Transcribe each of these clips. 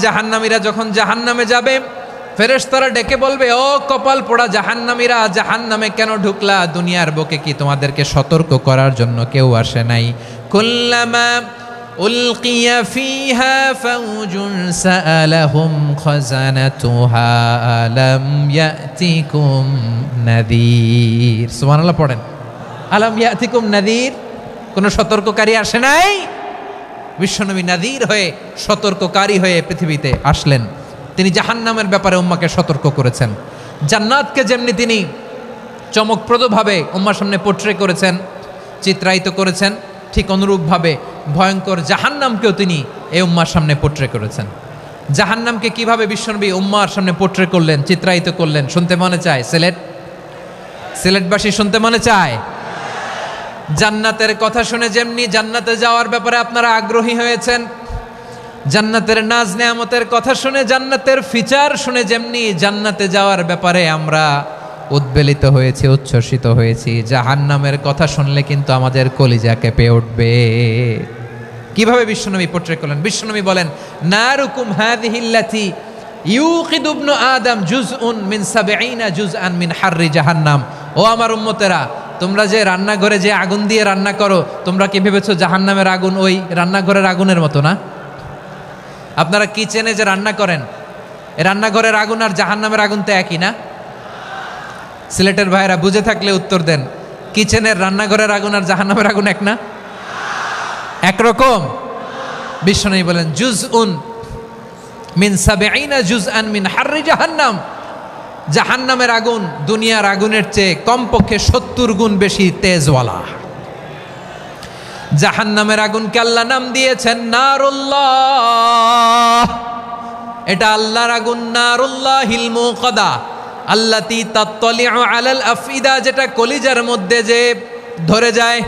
জাহান্নামীরা যখন জাহান্নামে যাবে, ফেরেশতারা ডেকে বলবে, ও কপাল পোড়া জাহান্নামীরা, জাহান্নামে কেন ঢুকলা? দুনিয়ার বুকে কি তোমাদেরকে সতর্ক করার জন্য কেউ আসে নাই? কুল্লামা উলকিয়া ফিহা ফাউজুন সাআলাহুম খাযানাতুহা আলাম ইয়াতিকুম নাযীর। সুবহানাল্লাহ পড়েন। আলাম ইয়াতিকুম নাযীর, কোন সতর্ককারী আসে নাই? বিশ্বনবী নাযীর হয়ে, সতর্ককারী হয়ে পৃথিবীতে আসলেন। তিনি জাহান্নামের ব্যাপারে উম্মাকে সতর্ক করেছেন। জান্নাতকে যেমনি তিনি চমকপ্রদভাবে উম্মার সামনে পোট্রে করেছেন, চিত্রায়িত করেছেন, ঠিক অনুরূপভাবে ভয়ঙ্কর জাহান্নামকেও তিনি এই উম্মার সামনে পোট্রে করেছেন। জাহান্নামকে কিভাবে বিশ্বনবী উম্মার সামনে পোট্রে করলেন, চিত্রায়িত করলেন, শুনতে মনে চায়? সিলেটবাসী শুনতে মনে চায়? জান্নাতের কথা শুনে যেমনি জান্নাতে যাওয়ার ব্যাপারে আপনারা আগ্রহী হয়েছেন, জান্নাতের নাজ নেয়ামতের কথা শুনে, জান্নাতের ফিচার শুনে যেমনি জান্নাতে যাওয়ার ব্যাপারে আমরা উদ্বেলিত হয়েছি, উচ্ছ্বসিত হয়েছি, জাহান্নামের কথা শুনলে কিন্তু আমাদের কলিজা কেঁপে উঠবে। কিভাবে বিশ্বনবী পোট্রে করলেন? বিশ্বনবী বলেন, নারুকুম হাযিহিল্লাতী ইউকিদু ইবনু আদম জুজউন মিন ৭০ জুজআন মিন হাররি জাহান্নাম। ও আমার উম্মতেরা, তোমরা যে রান্নাঘরে যে আগুন দিয়ে রান্না করো, তোমরা কি ভেবেছো জাহান্নামের আগুন ওই রান্নাঘরের আগুনের মতো না? আপনারা কিচেনে যে রান্না করেন, রান্নাঘরের আগুন আর জাহান্নামের আগুন তো একই না? সিলেটের ভাইরা বুঝে থাকলে উত্তর দেন। কিচেনের রান্নাঘরের আগুন আর জাহান্নামের আগুন এক না? একরকম? বিশ্বনবী বলেন, জুজউন মিন ৭০ জুজআন মিন হাররি জাহান্নাম। জাহান্নামের আগুন দুনিয়ার আগুনের চেয়ে কমপক্ষে ৭০ গুণ বেশি তেজওয়ালা। জাহান্নামের আগুনকে আল্লাহ নাম দিয়েছেন নারুল্লাহ। এটা আল্লাহর আগুন, নারুল্লাহিল মুকাদা আল্লাতী তাত্তালিউ আলাল আফইদা, যেটা কলিজার মধ্যে যে ধরে যায়।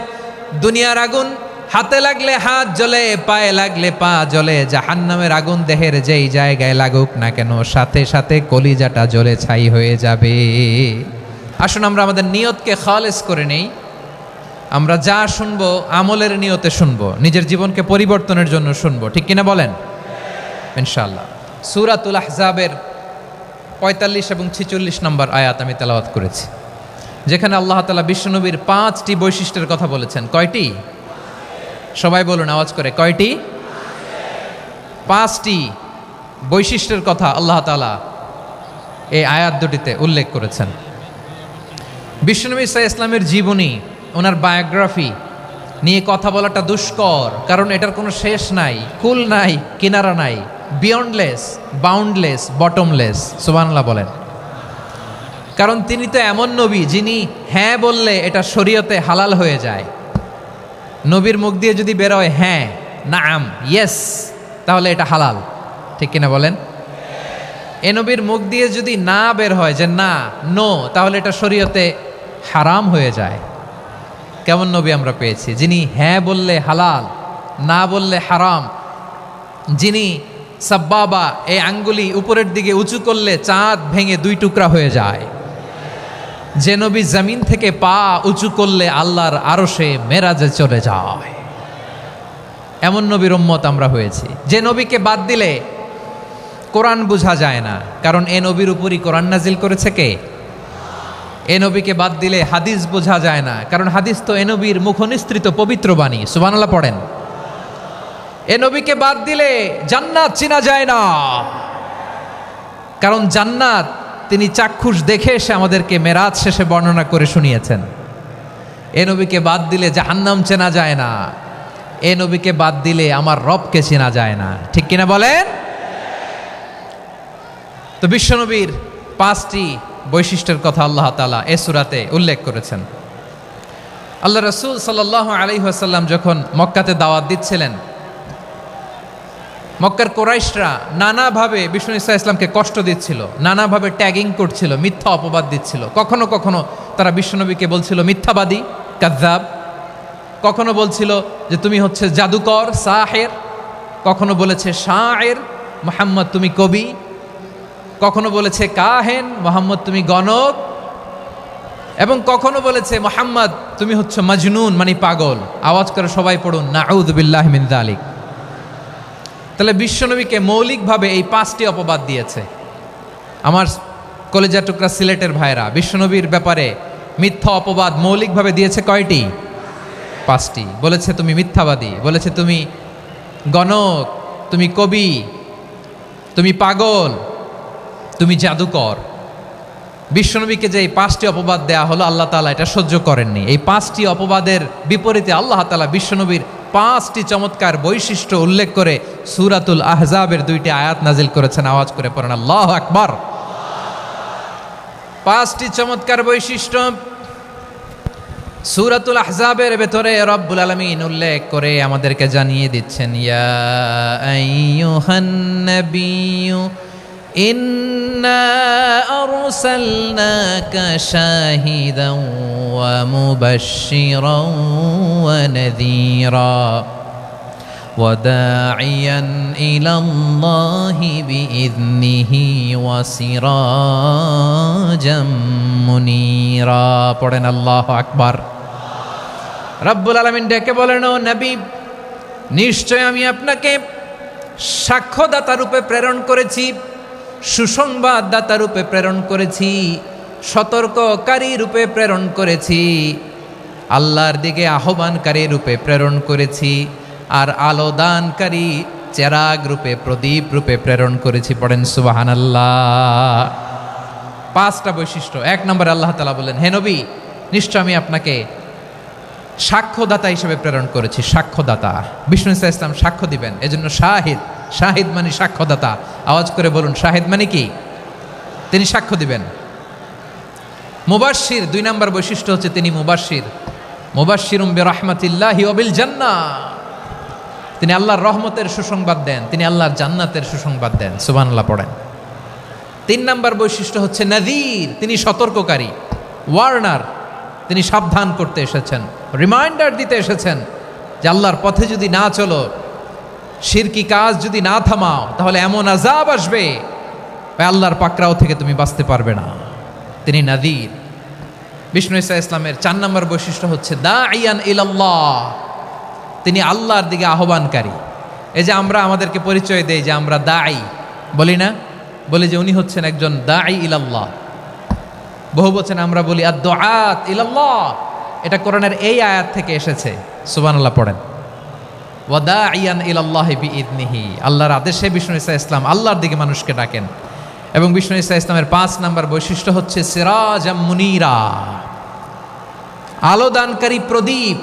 দুনিয়ার আগুন হাতে লাগলে হাত জ্বলে, পায়ে লাগলে পা জ্বলে। জাহান্নামের আগুন দেহের যেই জায়গায় লাগুক না কেন, সাথে সাথে কলিজাটা জ্বলে ছাই হয়ে যাবে। আসুন আমরা আমাদের নিয়তকে খালেস করে নেই। আমরা যা শুনবো আমলের নিয়তে শুনবো, নিজের জীবনকে পরিবর্তনের জন্য শুনবো, ঠিক কিনা বলেন? ইনশাআল্লাহ। সূরাতুল আহজাবের ৪৫ এবং ৪৬ নম্বর আয়াত আমি তেলাওয়াত করেছি, যেখানে আল্লাহ তাআলা বিশ্বনবীর ৫টি বৈশিষ্ট্যের কথা বলেছেন। কয়টি? সবাই বলুন আওয়াজ করে, কয়টি? ৫টি বৈশিষ্ট্যের কথা আল্লাহ তাআলা এই আয়াত দুটিতে উল্লেখ করেছেন। বিশ্বনবী সাল্লাল্লাহু আলাইহি ওয়াসাল্লামের জীবনী, ওনার বায়োগ্রাফি নিয়ে কথা বলাটা দুষ্কর, কারণ এটার কোনো শেষ নাই, কুল নাই, কিনারা নাই, বিয়ন্ডলেস, বাউন্ডলেস, বটমলেস। সুবহানাল্লাহ বলেন। কারণ তিনি তো এমন নবী যিনি হ্যাঁ বললে এটা শরীয়তে হালাল হয়ে যায়। নবীর মুখ দিয়ে যদি বেরোয় হ্যাঁ, নাম, ইয়েস, তাহলে এটা হালাল, ঠিক কিনা বলেন? এ নবীর মুখ দিয়ে যদি না বের হয় যে না, নো, তাহলে এটা শরীয়তে হারাম হয়ে যায়। কেমন নবী আমরা পেয়েছি, যিনি হ্যাঁ বললে হালাল, না বললে হারাম, যিনি সাব্বাবা, এই আঙ্গুলি উপরের দিকে উঁচু করলে চাঁদ ভেঙে ২ টুকরা হয়ে যায়, যে নবী জমিন থেকে পা উঁচু করলে আল্লাহর আরশে মেরাজে চলে যায়। এমন নবীর উম্মত আমরা হয়েছি। যে নবীকে বাদ দিলে কোরআন বোঝা যায় না, কারণ এ নবীর উপরই কোরআন নাজিল করেছে কে? এ নবীকে বাদ দিলে হাদিস বোঝা যায় না, কারণ হাদিস তো এ নবীর মুখনিসৃত পবিত্র বাণী। সুবহানাল্লাহ পড়েন। এ নবীকে বাদ দিলে জান্নাত চিনা যায় না, কারণ জান্নাত তিনি চাক্ষুষ দেখে এসে আমাদেরকে মেরাজ শেষে বর্ণনা করে শুনিয়েছেন। এ নবীকে বাদ দিলে জাহান্নাম চেনা যায় না, এ নবীকে বাদ দিলে আমার রবকে চেনা যায় না, ঠিক কিনা বলেন? তো বিশ্বনবীর ৫টি বৈশিষ্ট্যের কথা আল্লাহ তাআলা এ সূরাতে উল্লেখ করেছেন। আল্লাহ রাসূল সাল্লাল্লাহু আলাইহি ওয়াসাল্লাম যখন মক্কাতে দাওয়াত দিচ্ছিলেন, মক্কার কুরাইশরা নানাভাবে বিষ্ণু ঈসা ইসলামকে কষ্ট দিচ্ছিল, নানাভাবে ট্যাগিং করছিল, মিথ্যা অপবাদ দিচ্ছিল। কখনো কখনো তারা বিশ্বনবীকে বলছিল মিথ্যাবাদী, কাযযাব। কখনো বলছিল যে তুমি হচ্ছে জাদুকর, সাহের। কখনো বলেছে শায়ের, মুহাম্মদ তুমি কবি। কখনো বলেছে কাহেন, মুহাম্মদ তুমি গণক। এবং কখনো বলেছে মুহাম্মদ তুমি হচ্ছে মাজনুন, মানে পাগল। আওয়াজ করে সবাই পড়ুন নাউযু বিল্লাহি মিন যালিক। তাহলে বিশ্বনবীকে মৌলিকভাবে এই 5টি অপবাদ দিয়েছে। আমার কলেজা টুকরা সিলেটের ভাইরা, বিশ্বনবীর ব্যাপারে মিথ্যা অপবাদ মৌলিকভাবে দিয়েছে কয়টি? 5টি। বলেছে তুমি মিথ্যাবাদী, বলেছে তুমি গণক, তুমি কবি, তুমি পাগল, তুমি জাদুকর। বিশ্বনবীকে যে এই 5টি অপবাদ দেয়া হলো, আল্লাহ তাআলা এটা সহ্য করেননি। এই 5টি অপবাদের বিপরীতে আল্লাহ তাআলা বিশ্বনবীর 5টি চমৎকার বৈশিষ্ট্য উল্লেখ করে সূরাতুল আহজাবের 2টি আয়াত নাজিল করেছেন। আওয়াজ করে পড়েন আল্লাহু আকবার। 5টি চমৎকার বৈশিষ্ট্য সূরাতুল আহজাবের ভেতরে রব্বুল আলামিন উল্লেখ করে আমাদেরকে জানিয়ে দিচ্ছেন, ইয়া আইয়ুহান নাবিয়্যু ইন্না আরসালনাকা শাহিদান ওয়া মুবাশশিরান ওয়া নাযীরা ওয়া দাঈয়ান ইলাল্লাহি বিইذনিহি ওয়া সিরাজাম মুনীরা। পড়েন আল্লাহু আকবার। রব্বুল আলামিন ডেকে বলেন, ও নবী, নিশ্চয় আমি আপনাকে সাক্ষ্যদাতা রূপে প্রেরণ করেছি, সুসংবাদদাতা রূপে প্রেরণ করেছি, সতর্ককারী রূপে প্রেরণ করেছি, আল্লাহর দিকে আহ্বানকারী রূপে প্রেরণ করেছি, আর আলোদানকারী চেরাগ রূপে, প্রদীপ রূপে প্রেরণ করেছি। পড়েন সুবহানাল্লাহ। 5টা বৈশিষ্ট্য। 1 নম্বরে আল্লাহ তাআলা বললেন, হে নবী, নিশ্চয় আমি আপনাকে সাক্ষ্যদাতা হিসেবে প্রেরণ করেছি। সাক্ষ্যদাতা, বিষ্ণু ইসা ইসলাম সাক্ষ্য দিবেন, এজন্য শাহিদ। শাহিদ মানে সাক্ষ্যদাতা। আওয়াজ করে বলুন, শাহিদ মানে কি? তিনি সাক্ষ্য দিবেন। মুবাশশির, 2 নম্বর বৈশিষ্ট্য হচ্ছে তিনি মুবাশশির। মুবাশশিরুম বিরাহমাতিল্লাহি ওয়া বিল জান্নাহ, তিনি আল্লাহর রহমতের সুসংবাদ দেন, তিনি আল্লাহর জান্নাতের সুসংবাদ দেন। সুবহানাল্লাহ পড়েন। 3 নম্বর বৈশিষ্ট্য হচ্ছে নাযীর, তিনি সতর্ককারী, ওয়ার্নার, তিনি সাবধান করতে এসেছেন, রিমাইন্ডার দিতে এসেছেন যে আল্লাহর পথে যদি না চলো, শিরকি কাজ যদি না থামাও, তাহলে এমন আযাব আসবে আল্লাহর পাকড়াও থেকে তুমি বাঁচতে পারবে না। তিনি নাযীর। বিষ্ণু ইসা ইসলামের 4 নম্বর বৈশিষ্ট্য হচ্ছে দাঈয়ান ইলাল্লাহ, তিনি আল্লাহর দিকে আহ্বানকারী। এই যে আমরা আমাদেরকে পরিচয় দেই যে আমরা দাঈ, বলি না? বলি যে উনি হচ্ছেন একজন দাঈ ইলাল্লাহ। বহু বচন আমরা বলি আদ-দুআত ইলাল্লাহ। এটা কোরআনের এই আয়াত থেকে এসেছে। সুবহানাল্লাহ পড়েন। ওয়া দাঈয়ান ইলাল্লাহি বিইذনিহি, আল্লাহর আদেশে বিষ্ণু ইসা ইসলাম আল্লাহর দিকে মানুষকে ডাকেন। এবং বিষ্ণু ইসা ইসলামের 5 নম্বর বৈশিষ্ট্য হচ্ছে সিরাজাম মুনীরা, আলোদানকারী প্রদীপ,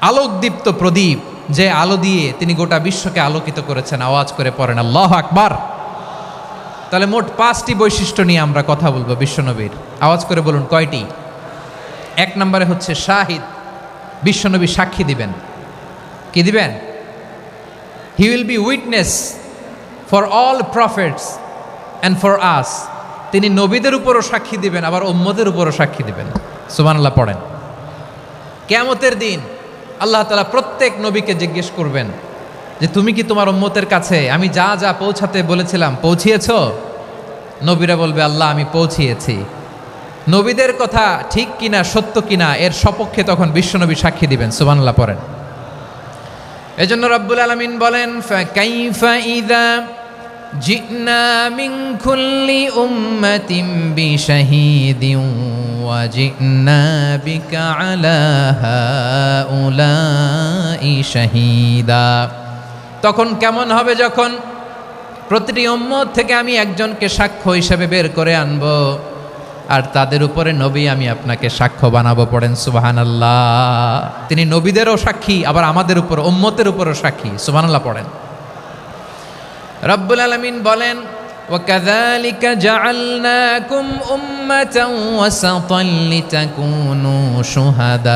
আলোকদীপ্ত প্রদীপ, যে আলো দিয়ে তিনি গোটা বিশ্বকে আলোকিত করেছেন। আওয়াজ করে পড়েন আল্লাহু আকবার। তাহলে মোট 5টি বৈশিষ্ট্য নিয়ে আমরা কথা বলবো বিশ্বনবীর। আওয়াজ করে বলুন কয়টি? 1 নম্বরে হচ্ছে শাহিদ, বিশ্বনবী সাক্ষী দিবেন। কি দিবেন? He will be witness for all prophets and for us. তিনি নবীদের উপরও সাক্ষী দিবেন, আবার উম্মতের উপরও সাক্ষী দিবেন। সুবহানাল্লাহ পড়েন। কিয়ামতের দিন আল্লাহ তাআলা প্রত্যেক নবীকে জিজ্ঞেস করবেন যে তুমি কি তোমার উম্মতের কাছে আমি যা যা পৌঁছাতে বলেছিলাম পৌঁছিয়েছ? নবীরা বলবে আল্লাহ আমি পৌঁছিয়েছি। নবীদের কথা ঠিক কিনা, সত্য কিনা, এর সপক্ষে তখন বিশ্বনবী সাক্ষী দিবেন। সুবহানাল্লাহ পড়েন। এজন্য রব্বুল আলামিন বলেন, ফাকাইফা ইযা জি'না মিন কুল্লি উম্মাতিন বিশাহীদিন ওয়া জি'না বিকা আলা হাউলাই শাহীদা। তখন কেমন হবে যখন প্রতিটি উম্মত থেকে আমি একজনকে সাক্ষ্য হিসেবে বের করে আনব, আর তাদের উপরে নবী আমি আপনাকে সাক্ষ্য বানাবো। পড়েন সুবহানাল্লাহ। তিনি নবীদেরও সাক্ষী, আবার আমাদের উপর উম্মতের উপরও সাক্ষী। সুবহানাল্লাহ পড়েন। রব্বুল আলামিন বলেন, وَكَذَلِكَ جَعَلْنَاكُمْ أُمَّةً وَسَطًا لِتَكُونُوا شُهَدَاءَ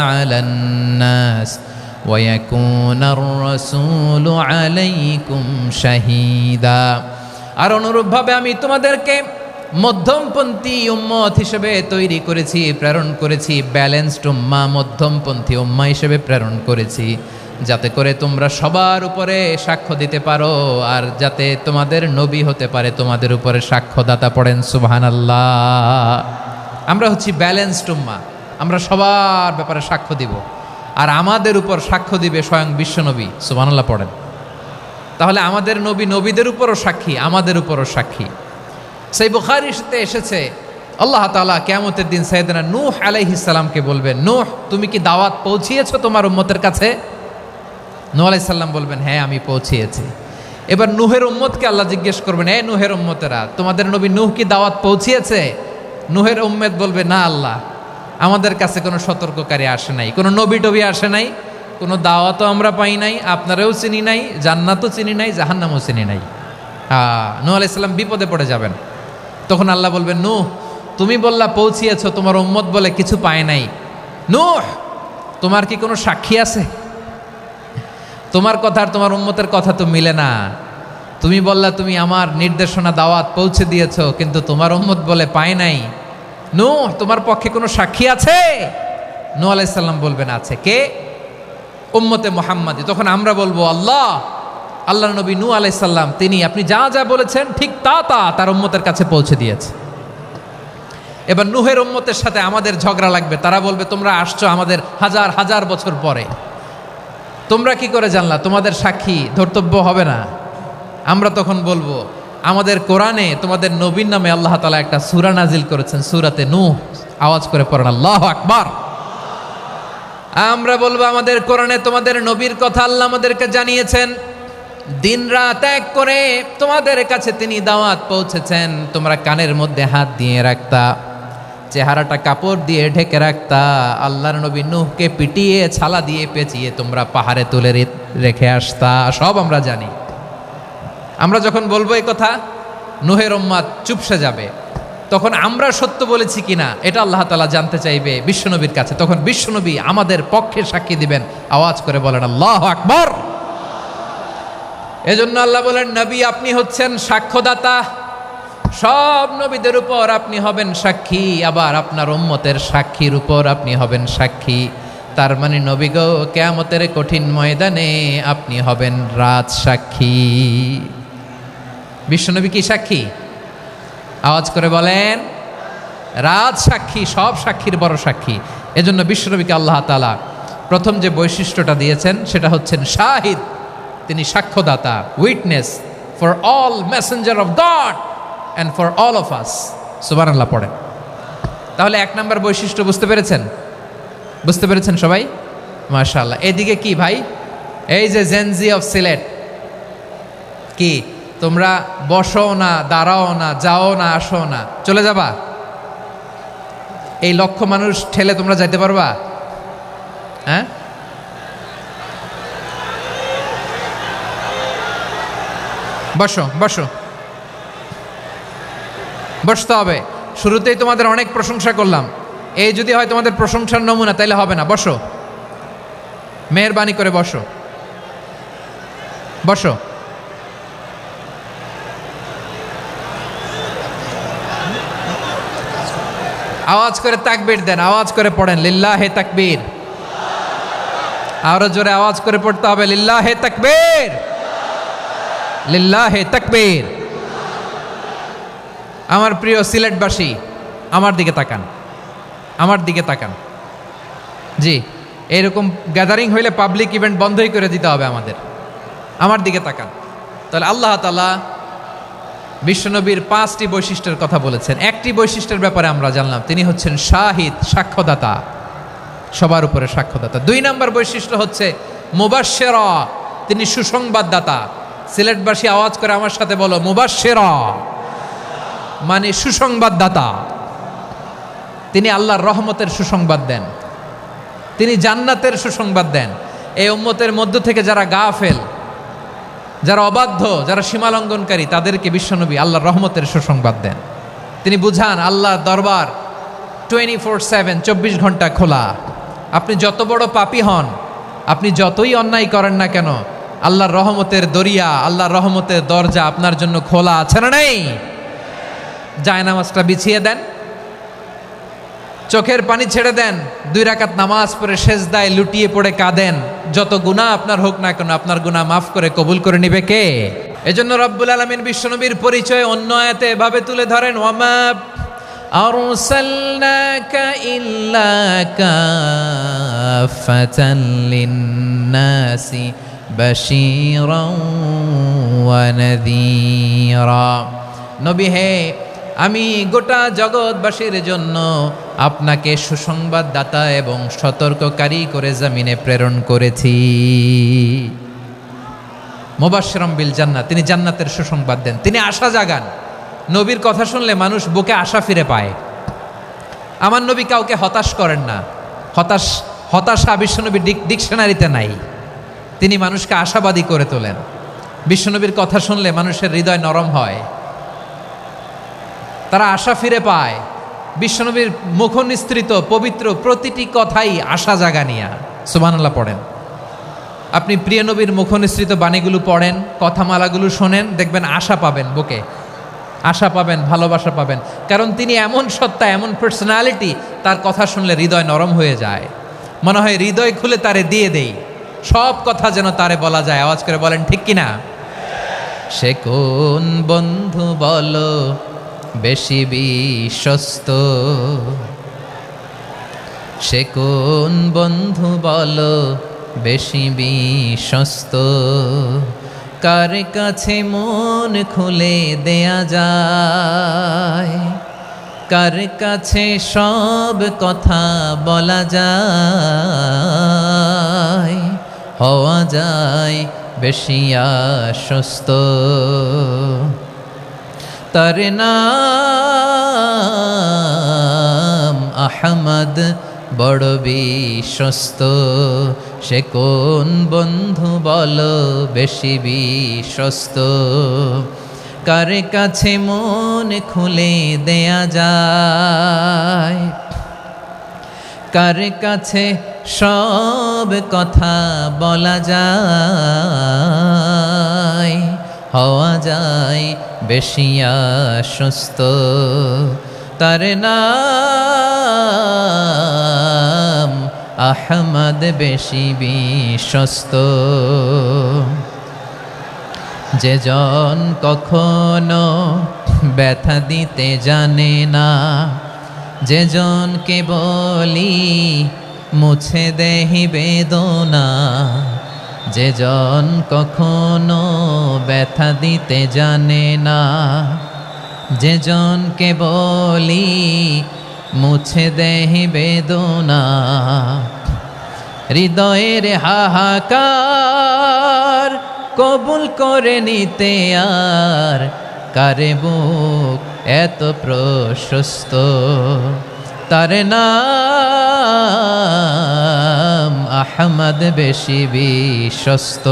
عَلَى النَّاسِ وَيَكُونَ الرَّسُولُ عَلَيْكُمْ شَهِيدًا। আর অনুরূপভাবে আমি তোমাদেরকে মধ্যমপন্থী উম্মত হিসেবে তৈরি করেছি, প্রেরণ করেছি। ব্যালেন্সড উম্মাহ, মধ্যমপন্থী উম্মাহ হিসেবে প্রেরণ করেছি, যাতে করে তোমরা সবার উপরে সাক্ষ্য দিতে পারো, আর যাতে তোমাদের নবী হতে পারে তোমাদের উপরে সাক্ষ্যদাতা। পড়েন সুবহানাল্লাহ। আমরা হচ্ছি ব্যালেন্সড উম্মাহ, আমরা সবার ব্যাপারে সাক্ষ্য দিব। আর আমাদের উপর সাক্ষ্য দিবে স্বয়ং বিশ্বনবী। সুবহানাল্লাহ পড়েন। তাহলে আমাদের নবী নবীদের উপরও সাক্ষী, আমাদের উপরও সাক্ষী। সেই বুখারীতে এসেছে আল্লাহ তাআলা কিয়ামতের দিন সাইয়েদনা নূহ আলাইহিস সালামকে বলবেন, নূহ তুমি কি দাওয়াত পৌঁছিয়েছো তোমার উম্মতের কাছে? নূহ আলাইহিস সালাম বলবেন, হ্যাঁ আমি পৌঁছিয়েছি। এবার নূহের উম্মতকে আল্লাহ জিজ্ঞেস করবেন, এ নূহের উম্মতেরা, তোমাদের নবী নূহ কি দাওয়াত পৌঁছিয়েছে? নূহের উম্মত বলবে, না আল্লাহ, আমাদের কাছে কোনো সতর্ককারী আসে নাই, কোনো নবী টবি আসে নাই, কোনো দাওয়াতও আমরা পাই নাই, আপনারাও চিনি নাই, জান্নাতও চিনি নাই, জাহান্নামও চিনি নাই। নূহ আলাইহিস সালাম বিপদে পড়ে যাবেন। তখন আল্লাহ বলবেন, নূহ তুমি বললা পৌঁছিয়েছো, তোমার উম্মত বলে কিছু পায় নাই। নূহ তোমার কি কোনো সাক্ষী আছে? তোমার কথা আর তোমার উম্মতের কথা তো মিলে না। তুমি বললা তুমি আমার নির্দেশনা দাওয়াত পৌঁছে দিয়েছো, কিন্তু তোমার উম্মত বলে পায় নাই। নূহ তোমার পক্ষে কোনো সাক্ষী আছে? নূহ আলাইহিস সালাম বলবেন, আছে। কে? উম্মতে মুহাম্মাদি। তখন আমরা বলবো, আল্লাহ, আল্লাহর নবী নূহ আলাইহিস সালাম তিনি আপনি যা যা বলেছেন ঠিক তা তার উম্মতের কাছে পৌঁছে দিয়েছে। এবার নূহের উম্মতের সাথে আমাদের ঝগড়া লাগবে। তারা বলবে, তোমরা আসছো আমাদের হাজার হাজার বছর পরে, তোমরা কি করে জানলা? তোমাদের সাক্ষী ধর্তব্য হবে না? আমরা তখন বলবো, আমাদের কোরআনে তোমাদের নবীর নামে আল্লাহ তাআলা একটা সূরা নাজিল করেছেন, সূরাতে নূহ। আওয়াজ করে পড়েন আল্লাহু আকবার। আমরা বলবো, আমাদের কোরআনে তোমাদের নবীর কথা আল্লাহ আমাদেরকে জানিয়েছেন, দিন রাত এক করে তোমাদের কাছে তিনি দাওয়াত পৌঁছেছেন। তোমরা কানের মধ্যে হাত দিয়ে রাখতা, চেহারাটা কাপড় দিয়ে ঢেকে রাখতা, আল্লাহর নবী নূহকে পিটিয়ে ছালা দিয়ে পেঁচিয়ে তোমরা পাহাড়ে তুলে রেখে আসতা, সব আমরা জানি। আমরা যখন বলবো এই কথা, নূহের উম্মত চুপসে যাবে। তখন আমরা সত্য বলেছি কিনা এটা আল্লাহ তাআলা জানতে চাইবে বিশ্বনবীর কাছে। তখন বিশ্বনবী আমাদের পক্ষে সাক্ষী দিবেন। আওয়াজ করে বলেন আল্লাহু আকবার। এজন্য আল্লাহ বলেন, নবী আপনি হচ্ছেন সাক্ষ্যদাতা, সব নবীদের উপর আপনি হবেন সাক্ষী, আবার আপনার উম্মতের সাক্ষীর উপর আপনি হবেন সাক্ষী। তার মানে নবী গো, কিয়ামতের কঠিন ময়দানে আপনি হবেন রাজ সাক্ষী। বিশ্বনবী কি সাক্ষী? আওয়াজ করে বলেন, রাজ সাক্ষী, সব সাক্ষীর বড় সাক্ষী। এজন্য বিশ্বনবীকে আল্লাহ তাআলা প্রথম যে বৈশিষ্ট্যটা দিয়েছেন সেটা হচ্ছেন শাহিদ। তিনি সাক্ষ্যদাতা, witness for all messenger of God and for all of us. সুবহানাল্লাহ পড়েন। তাহলে এক নাম্বার বৈশিষ্ট্য বুঝতে পেরেছেন? বুঝতে পেরেছেন সবাই? মাশাআল্লাহ। এদিকে কি ভাই, এই যে জেনজি অফ সিলেট, কি তোমরা বসো না, দাঁড়াও না, যাও না, আসো না, চলে যাবা? এই লক্ষ মানুষ ঠেলে তোমরা যাইতে পারবা? হ্যাঁ, বসো বসো, বসতে হবে। শুরুতেই তোমাদের অনেক প্রশংসা করলাম, এই যদি হয় তোমাদের প্রশংসার নমুনা, তাইলে হবে না। বসো, মেহেরবানি করে বসো, বসো। আওয়াজ করে তাকবীর দেন, আওয়াজ করে পড়েন লিল্লাহে তাকবীর। আরো জোরে আওয়াজ করে পড়তে হবে, লিল্লাহে তাকবীর, লিল্লাহে তাকবীর। আমার প্রিয় সিলেটবাসী, আমার দিকে তাকান, আমার দিকে তাকান। জি, এইরকম গ্যাদারিং হইলে পাবলিক ইভেন্ট বন্ধই করে দিতে হবে আমাদের। আমার দিকে তাকান। তাহলে আল্লাহ তাআলা বিশ্বনবীর 5টি বৈশিষ্ট্যের কথা বলেছেন। একটি বৈশিষ্ট্যের ব্যাপারে আমরা জানলাম, তিনি হচ্ছেন শাহিদ, সাক্ষ্যদাতা, সবার উপরে সাক্ষ্যদাতা। 2 নম্বর বৈশিষ্ট্য হচ্ছে মুবাশশিরা, তিনি সুসংবাদদাতা। সিলেটবাসী আওয়াজ করে আমার সাথে বলো, মুবাশশিরা মানে সুসংবাদদাতা। তিনি আল্লাহর রহমতের সুসংবাদ দেন, তিনি জান্নাতের সুসংবাদ দেন। এই উম্মতের মধ্য থেকে যারা গাফেল, যারা অবাধ্য, যারা সীমালঙ্ঘনকারী, তাদেরকে বিশ্বনবী আল্লাহর রহমতের সুসংবাদ দেন। তিনি বুঝান আল্লাহর দরবার 24/7, 24 ঘন্টা খোলা। আপনি যত বড় পাপী হন, আপনি যতই অন্যায় করেন না কেন, আল্লাহর রহমতের দরিয়া, আল্লাহর রহমতের দরজা আপনার জন্য খোলা আছে না নেই? জায়নামাজটা বিছিয়ে দেন, চোখের পানি ছেড়ে দেন, 2 রাকাত নামাজ পড়ে সেজদায় লুটিয়ে পড়ে কাঁদেন। যত গুনাহ আপনার হোক না কেন, আপনার গুনাহ মাফ করে কবুল করে নিবে কে? এজন্য রব্বুল আলামিন বিশ্বনবীর পরিচয় অন্য আয়াতে এভাবে তুলে ধরেন, আরসালনাকা ইল্লা কাফাতান লিন-নাসি বাশীরাও ওয়া নাযীরা। নবী হে, আমি গোটা জগৎবাসীর জন্য আপনাকে সুসংবাদদাতা এবং সতর্ককারী করে জমিনে প্রেরণ করেছি। মুবাশশিরাম বিল জান্নাত, তিনি জান্নাতের সুসংবাদ দেন, তিনি আশা জাগান। নবীর কথা শুনলে মানুষ বুকে আশা ফিরে পায়। আমার নবী কাউকে হতাশ করেন না। হতাশা বিশ্বনবীর ডিকশনারিতে নাই। তিনি মানুষকে আশাবাদী করে তোলেন। বিশ্বনবীর কথা শুনলে মানুষের হৃদয় নরম হয়, তারা আশা ফিরে পায়। বিশ্বনবীর মুখনিসৃত পবিত্র প্রতিটি কথাই আশা জাগানিয়া। সুবহানাল্লাহ পড়েন। আপনি প্রিয় নবীর মুখনিসৃত বাণীগুলো পড়েন, কথামালাগুলো শোনেন, দেখবেন আশা পাবেন, বুকে আশা পাবেন, ভালোবাসা পাবেন। কারণ তিনি এমন সত্তা, এমন পার্সোনালিটি, তার কথা শুনলে হৃদয় নরম হয়ে যায়। মনে হয় হৃদয় খুলে তারে দিয়ে দেই, সব কথা যেন তারে বলা যায়। আওয়াজ করে বলেন ঠিক কিনা? সে কোন বন্ধু বলো বেশি বিশ্বস্ত, সে কোন বন্ধু বলো বেশি বিশ্বস্ত, কার কাছে মন খুলে দেয়া যায়, কার কাছে সব কথা বলা যায়, হওয়া যায় বেশি আশ্বস্ত। তার নাম আহমদ, বড় বিশ্বস্ত। সে কোন বন্ধু বলো বেশি বিশ্বস্ত, কার কাছে মন খুলে দেয়া যায়, কার কাছে সব কথা বলা যায়, হওয়া যায় বেশি আশ্বস্ত। তার নাম আহমদ, বেশি বিশ্বস্ত। যে জন কখনো ব্যথা দিতে জানে না, যে জনকে বলি মুছে দেহি বেদনা, যে জন কখনো ব্যথা দিতে জানে না, যে জনকে বলি মুছে দেহি বেদনা, হৃদয়ের হাহাকার কবুল করে নিতে আর কারে বুক এত প্রশস্ত। তার নাম আহমদ, বেশি বিশ্বস্ত।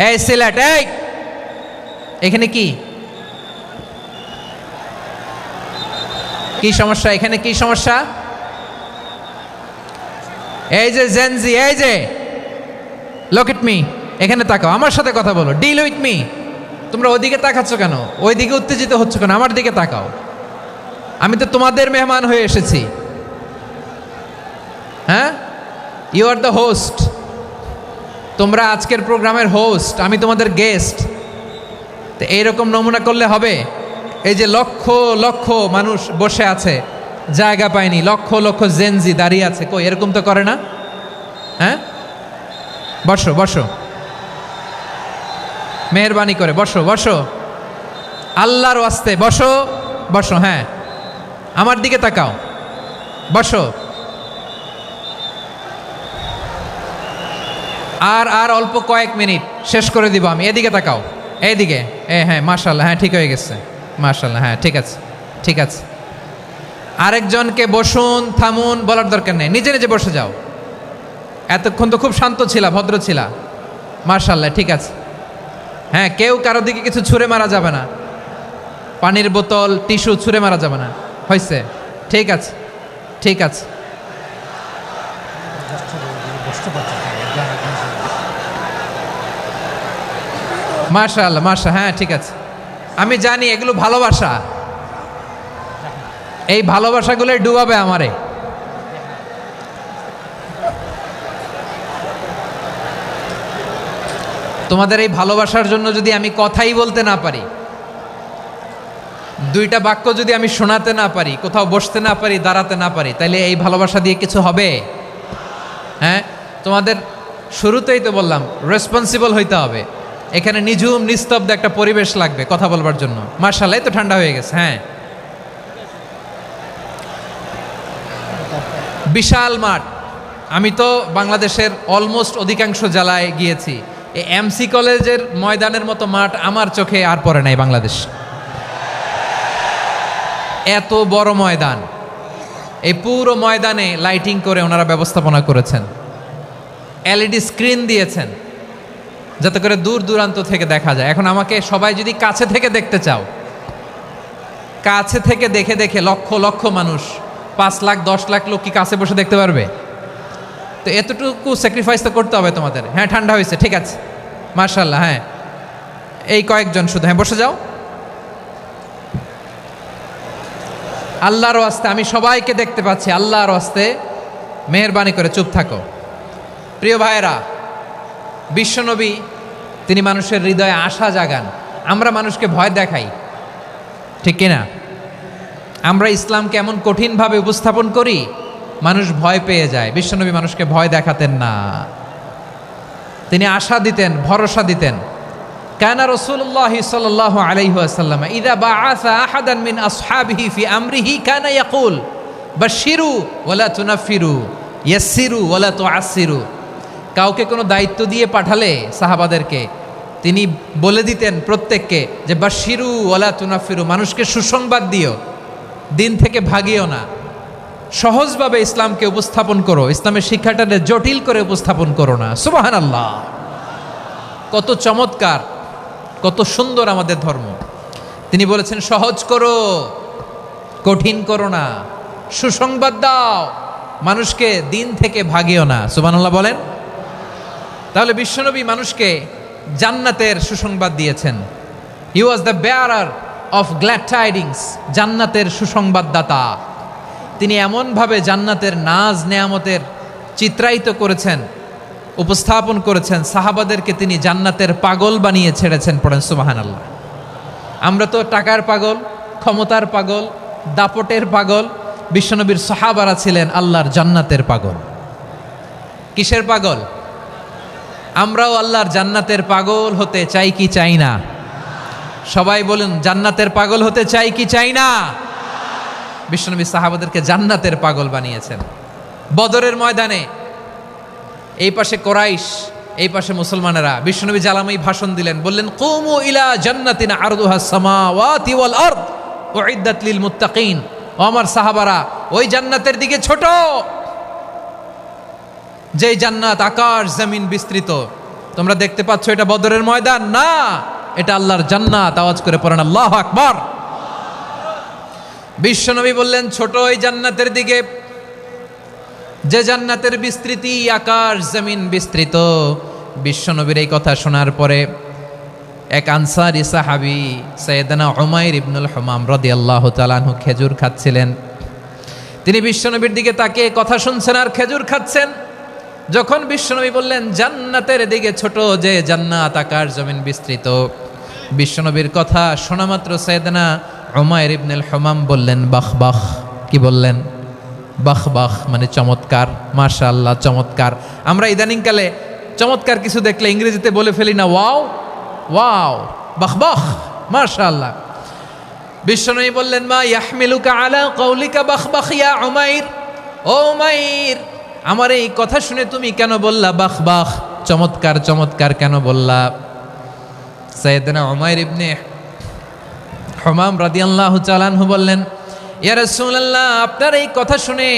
এই সিলেট, এই এখানে কি কি সমস্যা? এখানে কি সমস্যা? এই যে জেনজি, এই যে লুক এট মি, এখানে তাকাও, আমার সাথে কথা বলো, ডিল উইথ মি। তোমরা ওইদিকে তাকাচ্ছ কেন? ওইদিকে উত্তেজিত হচ্ছ কেন? আমার দিকে তাকাও। আমি তো তোমাদের মেহমান হয়ে এসেছি। হ্যাঁ, ইউ আর দ্য হোস্ট। তোমরা আজকের প্রোগ্রামের হোস্ট, আমি তোমাদের গেস্ট। তো এইরকম নমুনা করলে হবে? এই যে লক্ষ লক্ষ মানুষ বসে আছে, জায়গা পায়নি, লক্ষ লক্ষ জেনজি দাঁড়িয়ে আছে, কই এরকম তো করে না? হ্যাঁ, বসো বসো, মেহরবানি করে বসো বসো, আল্লাহর ওয়াস্তে বসো বসো। হ্যাঁ, আমার দিকে তাকাও, বসো। আর অল্প কয়েক মিনিট, শেষ করে দিব আমি। এদিকে তাকাও, এইদিকে। হ্যাঁ, মাশাআল্লাহ, হ্যাঁ ঠিক হয়ে গেছে, মাশাআল্লাহ, হ্যাঁ ঠিক আছে, ঠিক আছে। আরেকজনকে বসুন, থামুন বলার দরকার নেই, নিজে নিজে বসে যাও। এতক্ষণ তো খুব শান্ত ছিলা, ভদ্র ছিলা, মাশাআল্লাহ, ঠিক আছে। হ্যাঁ, কেউ কারো দিকে কিছু ছুঁড়ে মারা যাবে না, পানির বোতল, টিস্যু ছুঁড়ে মারা যাবে না, হয়েছে? ঠিক আছে, ঠিক আছে। মাশাআল্লাহ, মাশাআল্লাহ, হ্যাঁ ঠিক আছে। আমি জানি এগুলো ভালোবাসা, এই ভালোবাসাগুলোই ডুবাবে আমারে। তোমাদের এই ভালোবাসার জন্য যদি আমি কথাই বলতে না পারি, দুইটা বাক্য যদি আমি শোনাতে না পারি, কোথাও বসতে না পারি, দাঁড়াতে না পারি, তাইলে এই ভালোবাসা দিয়ে কিছু হবে? হ্যাঁ, তোমাদের শুরুতেই তো বললাম রেসপন্সিবল হইতে হবে। এখানে নিঝুম নিস্তব্ধ একটা পরিবেশ লাগবে কথা বলবার জন্য। মার্শাল্লাহ, তো ঠান্ডা হয়ে গেছে। হ্যাঁ, বিশাল মাঠ। আমি তো বাংলাদেশের অলমোস্ট অধিকাংশ জেলায় গিয়েছি। এই এমসি কলেজের ময়দানের মতো মাঠ আমার চোখে আর পড়ে নাই বাংলাদেশ। এত বড় ময়দান, এই পুরো ময়দানে লাইটিং করে ওনারা ব্যবস্থাপনা করেছেন, এলইডি স্ক্রিন দিয়েছেন যাতে করে দূর দূরান্ত থেকে দেখা যায়। এখন আমাকে সবাই যদি কাছে থেকে দেখতে চাও, কাছে থেকে দেখে দেখে লক্ষ লক্ষ মানুষ, 5 লাখ 10 লাখ লোক কি কাছে বসে দেখতে পারবে? তো এতটুকু স্যাক্রিফাইস তো করতে হবে তোমাদের। হ্যাঁ, ঠান্ডা হয়েছে, ঠিক আছে, মার্শাল্লাহ। হ্যাঁ, এই কয়েকজন শুধু, হ্যাঁ বসে যাও। আল্লাহর ওয়াস্তে আমি সবাইকে দেখতে পাচ্ছি, আল্লাহর ওয়াস্তে মেহেরবানি করে চুপ থাকো। প্রিয় ভাইয়েরা, বিশ্বনবী তিনি মানুষের হৃদয়ে আশা জাগান। আমরা মানুষকে ভয় দেখাই, ঠিক কিনা? আমরা ইসলামকে এমন কঠিনভাবে উপস্থাপন করি, মানুষ ভয় পেয়ে যায়। বিশ্বনবী মানুষকে ভয় দেখাতেন না, তিনি আশা দিতেন, ভরসা দিতেন। কানা রাসূলুল্লাহ সাল্লাল্লাহু আলাইহি ওয়াসাল্লাম ইযা বাআসা আহাদান মিন আসহাবিহি ফি আমরিহি কানা ইয়াকুল বাশশিরু ওয়ালা তুনাফিরু ইয়াসসিরু ওয়ালা তুআসসিরু। কাউকে কোনো দায়িত্ব দিয়ে পাঠালে সাহাবাদেরকে তিনি বলে দিতেন প্রত্যেককে যে বাশশিরু ওয়ালা তুনাফিরু, মানুষকে সুসংবাদ দিও, দিন থেকে ভাগিও না, সহজভাবে ইসলামকে উপস্থাপন করো, ইসলামের শিক্ষাটাকে জটিল করে উপস্থাপন করো না। সুবহানাল্লাহ, কত চমৎকার, কত সুন্দর আমাদের ধর্ম। তিনি বলেছেন সহজ করো, কঠিন করো না, সুসংবাদ দাও, মানুষকে দিন থেকে ভাগিও না। সুবহানাল্লাহ বলেন। তাহলে বিশ্বনবী মানুষকে জান্নাতের সুসংবাদ দিয়েছেন। He was the bearer of glad tidings, জান্নাতের সুসংবাদদাতা। তিনি এমনভাবে জান্নাতের নাজ নেয়ামতের চিত্রায়িত করেছেন, উপস্থাপন করেছেন, সাহাবাদেরকে তিনি জান্নাতের পাগল বানিয়ে ছেড়েছেন। পড়েন সুবহানাল্লাহ। আমরা তো টাকার পাগল, ক্ষমতার পাগল, দাপটের পাগল। বিশ্বনবীর সাহাবারা ছিলেন আল্লাহর জান্নাতের পাগল। কিসের পাগল? আমরাও আল্লাহর জান্নাতের পাগল হতে চাই কি চাই না? সবাই বলুন, জান্নাতের পাগল হতে চাই কি চাই না? বিশ্বনবী সাহাবাদেরকে জান্নাতের পাগল বানিয়েছেন। বদরের ময়দানে এই পাশে কোরাইশ, এই পাশে মুসলমানেরা। বিশ্বনবী জালামাই ভাষণ দিলেন, বললেন কুমু ইলা জান্নাতিন আরদুহাস সামাওয়াতি ওয়াল আরদ উইদ্দাত লিল মুত্তাকিন। ও আমার সাহাবারা, ওই জান্নাতের দিকে ছোট, যেই জান্নাত আকাশ জমিন বিস্তৃত। তোমরা দেখতে পাচ্ছ এটা বদরের ময়দান না, এটা আল্লাহর জান্নাত। আওয়াজ করে পড়েন আল্লাহু আকবার। বিশ্বনবী বললেন ছোট ওই জান্নাতের দিকে, যে জান্নাতের বিস্তৃতি আকাশ জমিন বিস্তৃত। বিশ্বনবীর এই কথা শোনার পরে এক আনসারী সাহাবী সাইয়েদনা উমাইর ইবনুল হুমাম রাদিয়াল্লাহু তাআলা আনহু খেজুর খাচ্ছিলেন। তিনি বিশ্বনবীর দিকে তাকিয়ে কথা শুনছেন আর খেজুর খাচ্ছেন। যখন বিশ্বনবী বললেন জান্নাতের দিকে ছোট, যে জান্নাত আকাশ জমিন বিস্তৃত, বিশ্বনবীর কথা শোনা মাত্র সাইয়েদনা উমাইর ইবনুল হুমাম বললেন বাহ বাহ। কি বললেন? বাহ বাহ, মানে চমৎকার, মাশাআল্লাহ চমৎকার। আমরা ইদানিংকালে চমৎকার কিছু দেখলে ইংরেজিতে বলে ফেলি না ওয়াও ওয়াও, বাহ বাহ, মাশাআল্লাহ। বিশ্বনবী বললেন মা ইয়াহমিলুকা আলা কওলিকা বাহ বাহ ইয়া উমাইর। ও উমাইর, আমার এই কথা শুনে তুমি কেন বললা বাহ বাহ, চমৎকার চমৎকার কেন বললা? সাইয়েদনা উমাইর ইবনে হুমাম রাদিয়াল্লাহু তাআলা আনহু বললেন ইয়া রাসূলুল্লাহ, আপনার এই কথা শুনে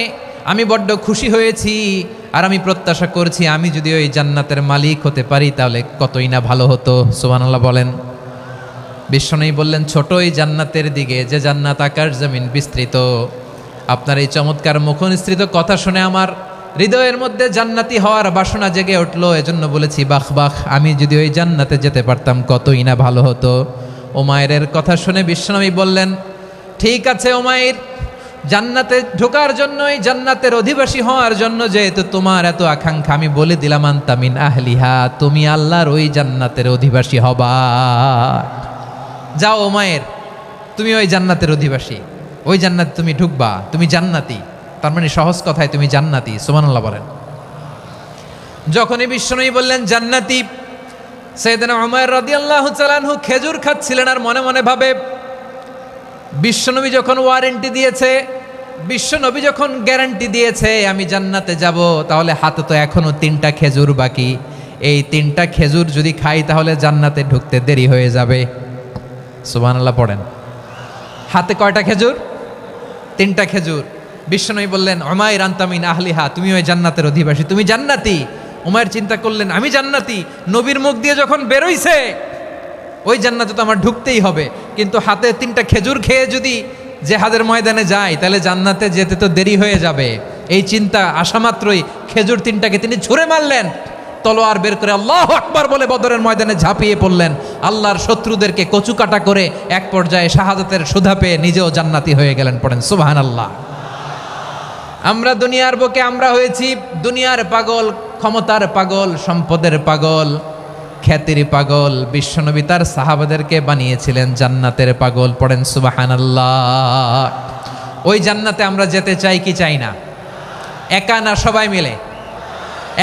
আমি বড্ড খুশি হয়েছি, আর আমি প্রত্যাশা করছি আমি যদি ওই জান্নাতের মালিক হতে পারি তাহলে কতই না ভালো হতো। সুবহানাল্লাহ বলেন। বিশ্বনবী বললেন ছোট ওই জান্নাতের দিকে, যে জান্নাত আকাশ জমিন বিস্তৃত। আপনার এই চমৎকার মুখনিসৃত কথা শুনে আমার হৃদয়ের মধ্যে জান্নাতি হওয়ার বাসনা জেগে উঠলো, এজন্য বলেছি বাহ বাহ, আমি যদি ওই জান্নাতে যেতে পারতাম কতই না ভালো হতো। উমাইরের কথা শুনে বিশ্বনবী বললেন ঠিক আছে উমাইর, জান্নাতে ঢোকার জন্য, এই জান্নাতের অধিবাসী হওয়ার জন্য যেহেতু তোমার এত আকাঙ্ক্ষা, আমি বলে দিলাম আনতা মিন আহলিহা, তুমি আল্লাহর ওই জান্নাতের অধিবাসী হবা। যাও উমাইর, তুমি ওই জান্নাতের অধিবাসী, ওই জান্নাতে তুমি ঢুকবা, তুমি জান্নাতি। তার মানে সহজ কথায় তুমি জান্নাতি। সুবহানাল্লাহ বলেন। যখনই বিশ্বনবী বললেন জান্নাতি, সাইয়েদনা উমর রাদিয়াল্লাহু তাআলা আনহু খেজুর খাচ্ছিলেন আর মনে মনে ভাবে, বিশ্বনবী যখন ওয়ারেন্টি দিয়েছে, বিশ্বনবী যখন গ্যারান্টি দিয়েছে আমি জান্নাতে যাব, তাহলে হাতে তো এখনো 3টা খেজুর বাকি। এই 3টা খেজুর যদি খাই তাহলে জান্নাতে ঢুকতে দেরি হয়ে যাবে। সুবহানাল্লাহ পড়েন। হাতে কয়টা খেজুর? 3টা খেজুর। বিশ্বনবী বললেন উমাইর আনতা মিন আহলিহা, তুমি ওই জান্নাতের অধিবাসী, তুমি জান্নাতি। উমাইর চিন্তা করলেন আমি জান্নাতি, নবীর মুখ দিয়ে যখন বেরোইছে ওই জান্নাতে তো আমার ঢুকতেই হবে, কিন্তু হাতে 3টা খেজুর খেয়ে যদি জেহাদের ময়দানে যাই তাহলে জান্নাতে যেতে তো দেরি হয়ে যাবে। এই চিন্তা আসা মাত্রই খেজুর 3টাকে তিনি ছুঁড়ে মারলেন, তলোয়ার বের করে আল্লাহু আকবার বলে বদরের ময়দানে ঝাঁপিয়ে পড়লেন। আল্লাহর শত্রুদেরকে কচুকাটা করে এক পর্যায়ে শাহাদাতের সুধা পেয়ে নিজেও জান্নাতি হয়ে গেলেন। পড়েন সুবহানাল্লাহ। আমরা দুনিয়ার বুকে আমরা হয়েছি দুনিয়ার পাগল, ক্ষমতার পাগল, সম্পদের পাগল, খ্যাতির পাগল। বিশ্বনবী তার সাহাবাদেরকে বানিয়েছিলেন জান্নাতের পাগল। পড়েন সুবহানাল্লাহ। ওই জান্নাতে আমরা যেতে চাই কি চাই না? একা না সবাই মিলে?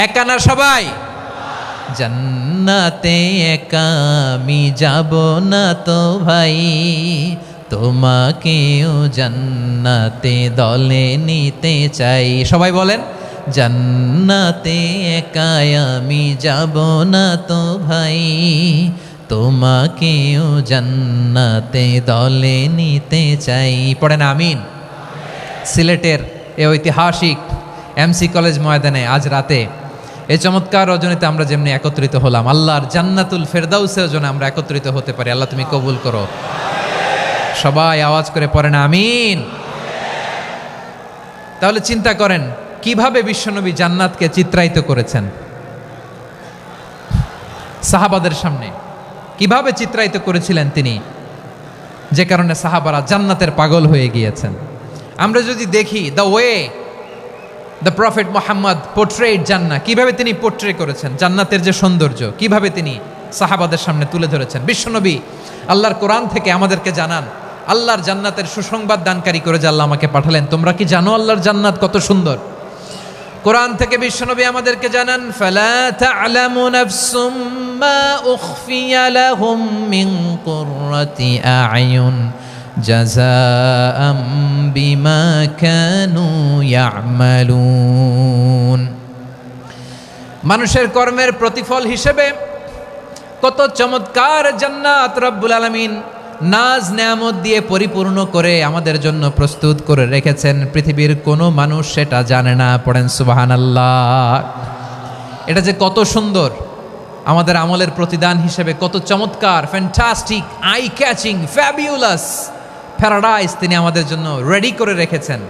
একা না সবাই? জান্নাতে একা আমি যাব না তো ভাই, তোমাকেও জান্নাতে দলে নিতে চাই। সবাই বলেন জান্নাতে একা আমি যাব না তো ভাই, তোমাকেও জান্নাতে দলে নিতে চাই। পড়েন আমিন। সিলেটের এ ঐতিহাসিক এমসি কলেজ ময়দানে আজ রাতে এই চমৎকার রজনীতে আমরা যেমনি একত্রিত হলাম, আল্লাহর জান্নাতুল ফেরদাউসের জন্য আমরা একত্রিত হতে পারি। আল্লাহ তুমি কবুল করো। সবাই আওয়াজ করে পড়েন আমিন। তাহলে চিন্তা করেন কিভাবে বিশ্বনবী জান্নাতকে চিত্রায়িত করেছেন সাহাবাদের সামনে, কিভাবে চিত্রায়িত করেছিলেন তিনি, যে কারণে সাহাবারা জান্নাতের পাগল হয়ে গিয়েছেন। আমরা যদি দেখি the way the prophet Muhammad portrait জান্নাত, কিভাবে তিনি পোর্ট্রে করেছেন জান্নাতের যে সৌন্দর্য, কিভাবে তিনি সাহাবাদের সামনে তুলে ধরেছেন। বিশ্বনবী আল্লাহর কোরআন থেকে আমাদেরকে জানান আল্লাহর জান্নাতের সুসংবাদ দানকারী করে যে আল্লাহ আমাকে পাঠালেন। তোমরা কি জানো আল্লাহর জান্নাত কত সুন্দর? কোরআন থেকে বিশ্বনবী আমাদেরকে জানান ফালা তা'লামু নাফসুম মা উখফিয়া লাহুম মিন কুররাতি আ'য়ুন জাযাআম বিমা কানু ইয়া'মালুন। মানুষের কর্মের প্রতিফল হিসেবে কত চমৎকার জান্নাত রব্বুল আলামিন নাজ নেয়ামত দিয়ে পরিপূর্ণ করে আমাদের জন্য প্রস্তুত করে রেখেছেন। পৃথিবীর কোনো মানুষ সেটা জানে না। পড়েন সুবহানাল্লাহ। এটা যে কত সুন্দর, আমাদের আমলের প্রতিদান হিসেবে কত চমৎকার, fantastic, eye catching, fabulous paradise তিনি আমাদের জন্য রেডি করে রেখেছেন।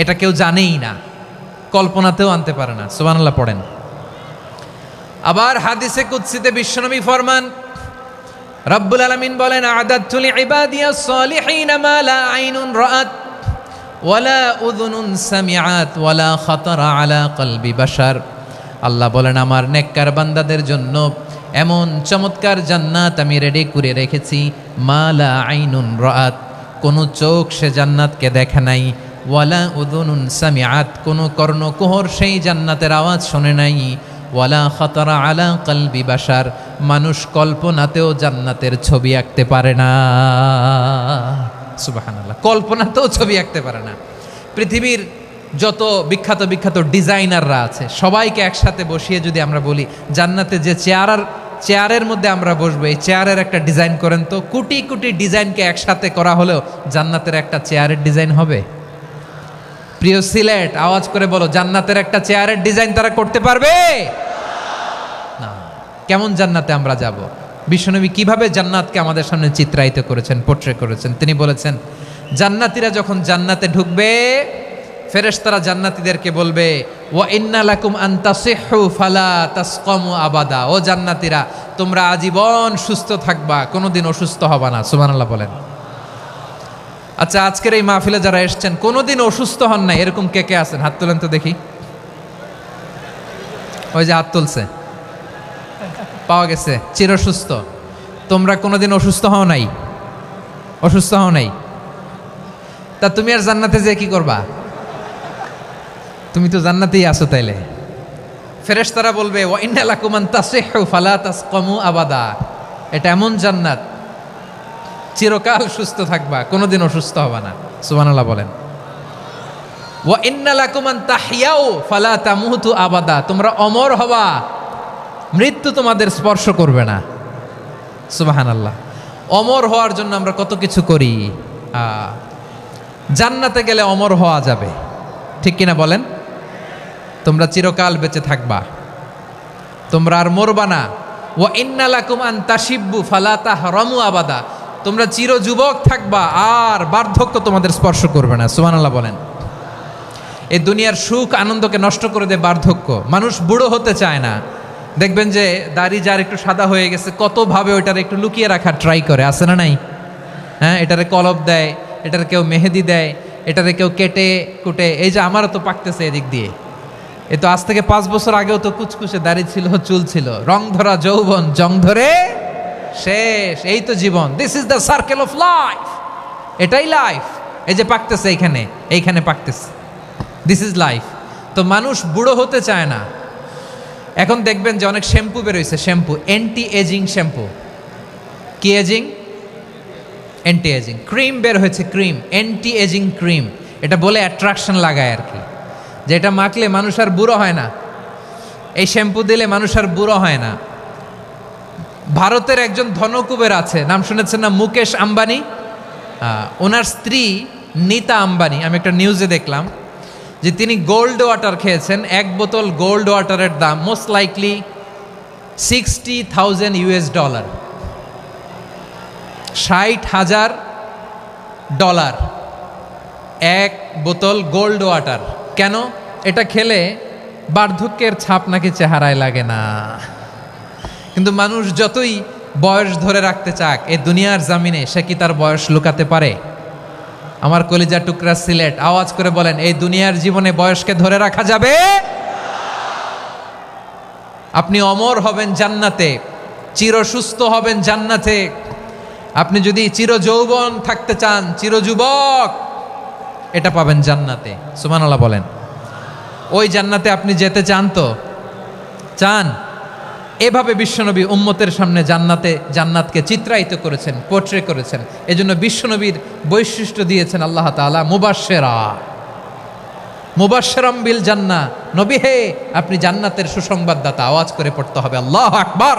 এটা কেউ জানেই না, কল্পনাতেও আনতে পারে না। সুবহানাল্লাহ পড়েন। আবার হাদিসে কুদসিতে বিশ্বনবী ফরমান, রব্বুল আলামিন বলেন আ'দাদতু লিইবাদিয়াস সালিহিনা মা লা আইনুন রাআত ওয়ালা উযুনুন সামিআত ওয়ালা খাতারা আলা কলবি বাশার। আল্লাহ বলেন আমার নেককার বান্দাদের জন্য এমন চমৎকার জান্নাত আমি রেডি করে রেখেছি, মা লা আইনুন রাআত, কোন চোখ সে জান্নাতকে দেখে নাই, ওয়ালা উযুনুন সামিআত, কোন কর্ণকুহর সেই জান্নাতের আওয়াজ শোনে নাই, ওয়ালা খাতারা আলা কলবি বাশার, মানুষ কল্পনাতেও জান্নাতের ছবি আঁকতে পারে না। সুবহানাল্লাহ, কল্পনাতেও ছবি আঁকতে পারে না। পৃথিবীর যত বিখ্যাত বিখ্যাত ডিজাইনাররা আছে সবাইকে একসাথে বসিয়ে যদি আমরা বলি জান্নাতে যে চেয়ারের মধ্যে আমরা বসবো, এই চেয়ারের একটা ডিজাইন করেন তো, কোটি কোটি ডিজাইনকে একসাথে করা হলেও জান্নাতের একটা চেয়ারের ডিজাইন হবে? প্রিয় সিলেট, আওয়াজ করে বলো, জান্নাতের একটা চেয়ারের ডিজাইন তারা করতে পারবে না। কেমন জান্নাতে আমরা যাব? বিশ্বনবী কিভাবে জান্নাতকে আমাদের সামনে চিত্রায়িত করেছেন, পোর্ট্রে করেছেন। তিনি বলেছেন জান্নাতীরা যখন জান্নাতে ঢুকবে ফেরেশতারা জান্নাতীদেরকে বলবে ওয়া ইন্না লাকুম আন তাসিহু ফালা তাসকামু আবাদা, ও জান্নাতীরা তোমরা আজীবন সুস্থ থাকবা, কোনোদিন অসুস্থ হবা না। সুবহানাল্লাহ বলেন। আচ্ছা, আজকের এই মাহফিলে যারা এসেছেন কোনোদিন অসুস্থ হন নাই এরকম কে কে আছেন? হাত তোলেন তো দেখি। ওই যে হাত তুলছে, পাওয়া গেছে, চিরসুস্থ। তোমরা কোনোদিন অসুস্থ হও নাই? অসুস্থ হও নাই? তা তুমি আর জান্নাতে যে কি করবা? তুমি তো জান্নাতেই আছো তাইলে। ফেরেশতারা বলবে ওয়া ইন্না লাকুম আন তাসিহু ফালা তাসকামু আবাদা, এটা এমন জান্নাত চিরকাল সুস্থ থাকবা, কোনোদিন অসুস্থ হবা না। সুবহানাল্লাহ বলেন। ওয়া ইন্না লাকুম আন তাহইয়াউ ফালা তামুতু আবাদা, তোমরা অমর হবা, মৃত্যু তোমাদের স্পর্শ করবে না। সুবহানাল্লাহ। অমর হওয়ার জন্য আমরা কত কিছু করি। জান্নাতে গেলে অমর হওয়া যাবে, ঠিক কিনা বলেন? তোমরা চিরকাল বেঁচে থাকবা, তোমরা আর মরবা না। ওয়া ইন্না লাকুম আন তাশিব্বু ফালা তাহরামু আবাদা, তোমরা চির যুবক থাকবা, আর বার্ধক্য তোমাদের স্পর্শ করবে না। সুবহানাল্লাহ বলেন। এই দুনিয়ার সুখ আনন্দকে নষ্ট করে দেয় বার্ধক্য। মানুষ বুড়ো হতে চায় না। দেখবেন যে দাড়ি যার একটু সাদা হয়ে গেছে, কতভাবে ওইটার একটু লুকিয়ে রাখার ট্রাই করে, আছে না নাই? হ্যাঁ, এটারে কলপ দেয়, এটার কেউ মেহেদি দেয়, এটারে কেউ কেটে কুটে। এই যে আমারও তো পাকতেছে এদিক দিয়ে, এ তো আজ থেকে 5 বছর আগেও তো কুচকুচে দাড়ি ছিল, চুল ছিল, রং ধরা যৌবন জং ধরে শেষ। এই তো জীবন, this is the circle of life, এটাই লাইফ। এই যে পাকতেছে এইখানে, এইখানে পাকতেছে, দিস ইজ লাইফ। তো মানুষ বুড়ো হতে চায় না। এখন দেখবেন যে অনেক শ্যাম্পু বেরোইছে, শ্যাম্পু অ্যান্টি এজিং শ্যাম্পু। কি এজিং? Anti aging. ক্রিম বের হয়েছে, ক্রিম অ্যান্টি এজিং ক্রিম। এটা বলে অ্যাট্রাকশন লাগায় আর কি, যে এটা মাখলে মানুষ আর বুড়ো হয় না, এই শ্যাম্পু দিলে মানুষ আর বুড়ো হয় না। ভারতের একজন ধনকুবের আছে, নাম শুনেছেন না? মুকেশ আম্বানি। ওনার স্ত্রী নীতা আম্বানি, আমি একটা নিউজে দেখলাম যে তিনি গোল্ড ওয়াটার খেয়েছেন। 1 বোতল গোল্ড ওয়াটারের দাম মোস্ট লাইকলি $60,000 $60,000 1 বোতল গোল্ড ওয়াটার। কেন? এটা খেলে বার্ধক্যের ছাপ নাকি চেহারায় লাগে না। কিন্তু মানুষ যতই বয়স ধরে রাখতে চাক এই দুনিয়ার জামিনে, সে কি তার বয়স লুকাতে পারে? আমার কলিজার টুকরা সিলেট, আওয়াজ করে বলেন, এই দুনিয়ার জীবনে বয়সকে ধরে রাখা যাবে? আপনি অমর হবেন জান্নাতে, চির সুস্থ হবেন জান্নাতে। আপনি যদি চির যৌবন থাকতে চান, চির যুবক, এটা পাবেন জান্নাতে। সুবহানাল্লাহ বলেন। ওই জান্নাতে আপনি যেতে চান তো? চান? এভাবে বিশ্বনবী উম্মতের সামনে জান্নাতকে চিত্রায়িত করেছেন, পোর্ট্রে করেছেন। এজন্য বিশ্বনবীর বৈশিষ্ট্য দিয়েছেন আল্লাহ তাআলা মুবাশশিরাম বিল জান্নাহ। নবী হে, আপনি জান্নাতের সুসংবাদদাতা। আওয়াজ করে পড়তে হবে আল্লাহু আকবার।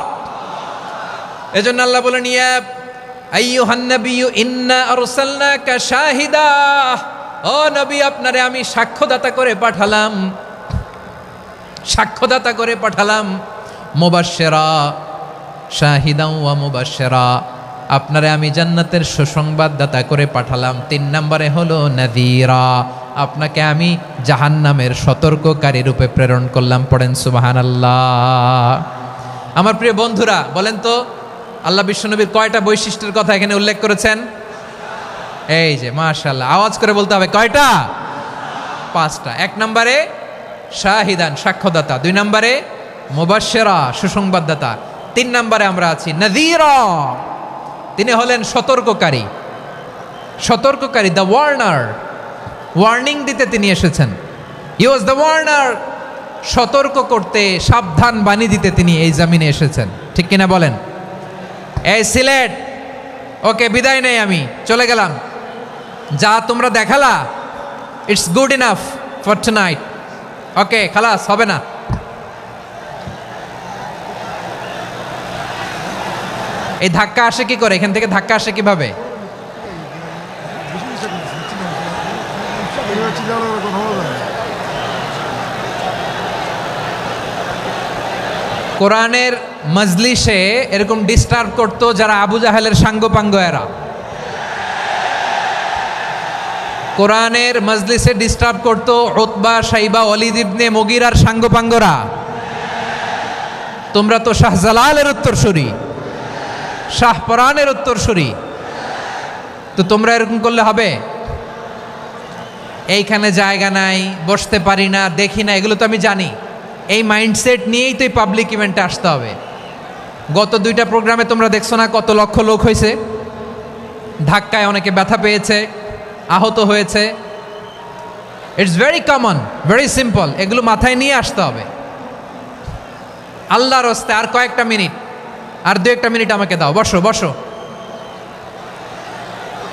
এজন্য আল্লাহ বলেন, ইয়া আইয়ুহান নাবিয়্যু ইন্না আরসালনাকা শাহিদা, ও নবী, আপনারে আমি সাক্ষ্যদাতা করে পাঠালাম, সাক্ষ্যদাতা করে পাঠালাম। মুবাশশিরা শাহিদাও ওয়া মুবাশশিরা, আপনারে আমি জান্নাতের সুসংবাদদাতা করে পাঠালাম। 3 নম্বরে হলো নাযীরা, আপনাকে আমি জাহান্নামের সতর্ককারী রূপে প্রেরণ করলাম। পড়েন সুবহানাল্লাহ। আমার প্রিয় বন্ধুরা, বলেন তো আল্লাহ বিশ্বনবীর কয়টা বৈশিষ্ট্যের কথা এখানে উল্লেখ করেছেন? এই যে মাশাআল্লাহ, আওয়াজ করে বলতে হবে, কয়টা? 5টা। 1 নম্বরে শাহিদান, সাক্ষ্যদাতা। 2 নম্বরে মুবাশশিরা, সুসংবাদদাতা। 3 নম্বরে আমরা আছি নাযীরা, তিনি হলেন সতর্ককারী। সতর্ককারী, দ্য ওয়ার্নার, ওয়ার্নিং দিতে তিনি এসেছেন। হি ওয়াজ দ্য ওয়ার্নার, সতর্ক করতে, সাবধান বাণী দিতে তিনি এই জমিনে এসেছেন। ঠিক কিনা বলেন? এই সিলেট, ওকে, বিদায় নেই, আমি চলে গেলাম। যা তোমরা দেখালা, it's good enough for tonight. Okay, খালাস, হবে না। এই ধাক্কা আসে কি করে? এখান থেকে ধাক্কা আসে কিভাবে? কোরআনের মজলিসে এরকম ডিস্টার্ব করতো যারা আবু জাহেলের সাঙ্গপাঙ্গ এরা। কোরআনের মজলিসে ডিস্টার্ব করতো উতবা, শাইবা, ওয়ালিদ ইবনে মুগীরার সাঙ্গপাঙ্গরা। তোমরা তো শাহজালালের উত্তরসূরি, শাহপরানের উত্তরসূরি, তো তোমরা এরকম করলে হবে? এইখানে জায়গা নাই, বসতে পারি না, দেখি না, এগুলো তো আমি জানি। এই মাইন্ডসেট নিয়েই তো এই পাবলিক ইভেন্টে আসতে হবে। গত 2টা প্রোগ্রামে তোমরা দেখছো না কত লক্ষ লোক হয়েছে? ধাক্কায় অনেকে ব্যথা পেয়েছে, আহত হয়েছে। It's very common, very simple. এগুলো মাথায় নিয়ে আসতে হবে। আল্লাহর হস্তে আর কয়েকটা মিনিট, আর 2-1 মিনিট আমাকে দাও। বসো বসো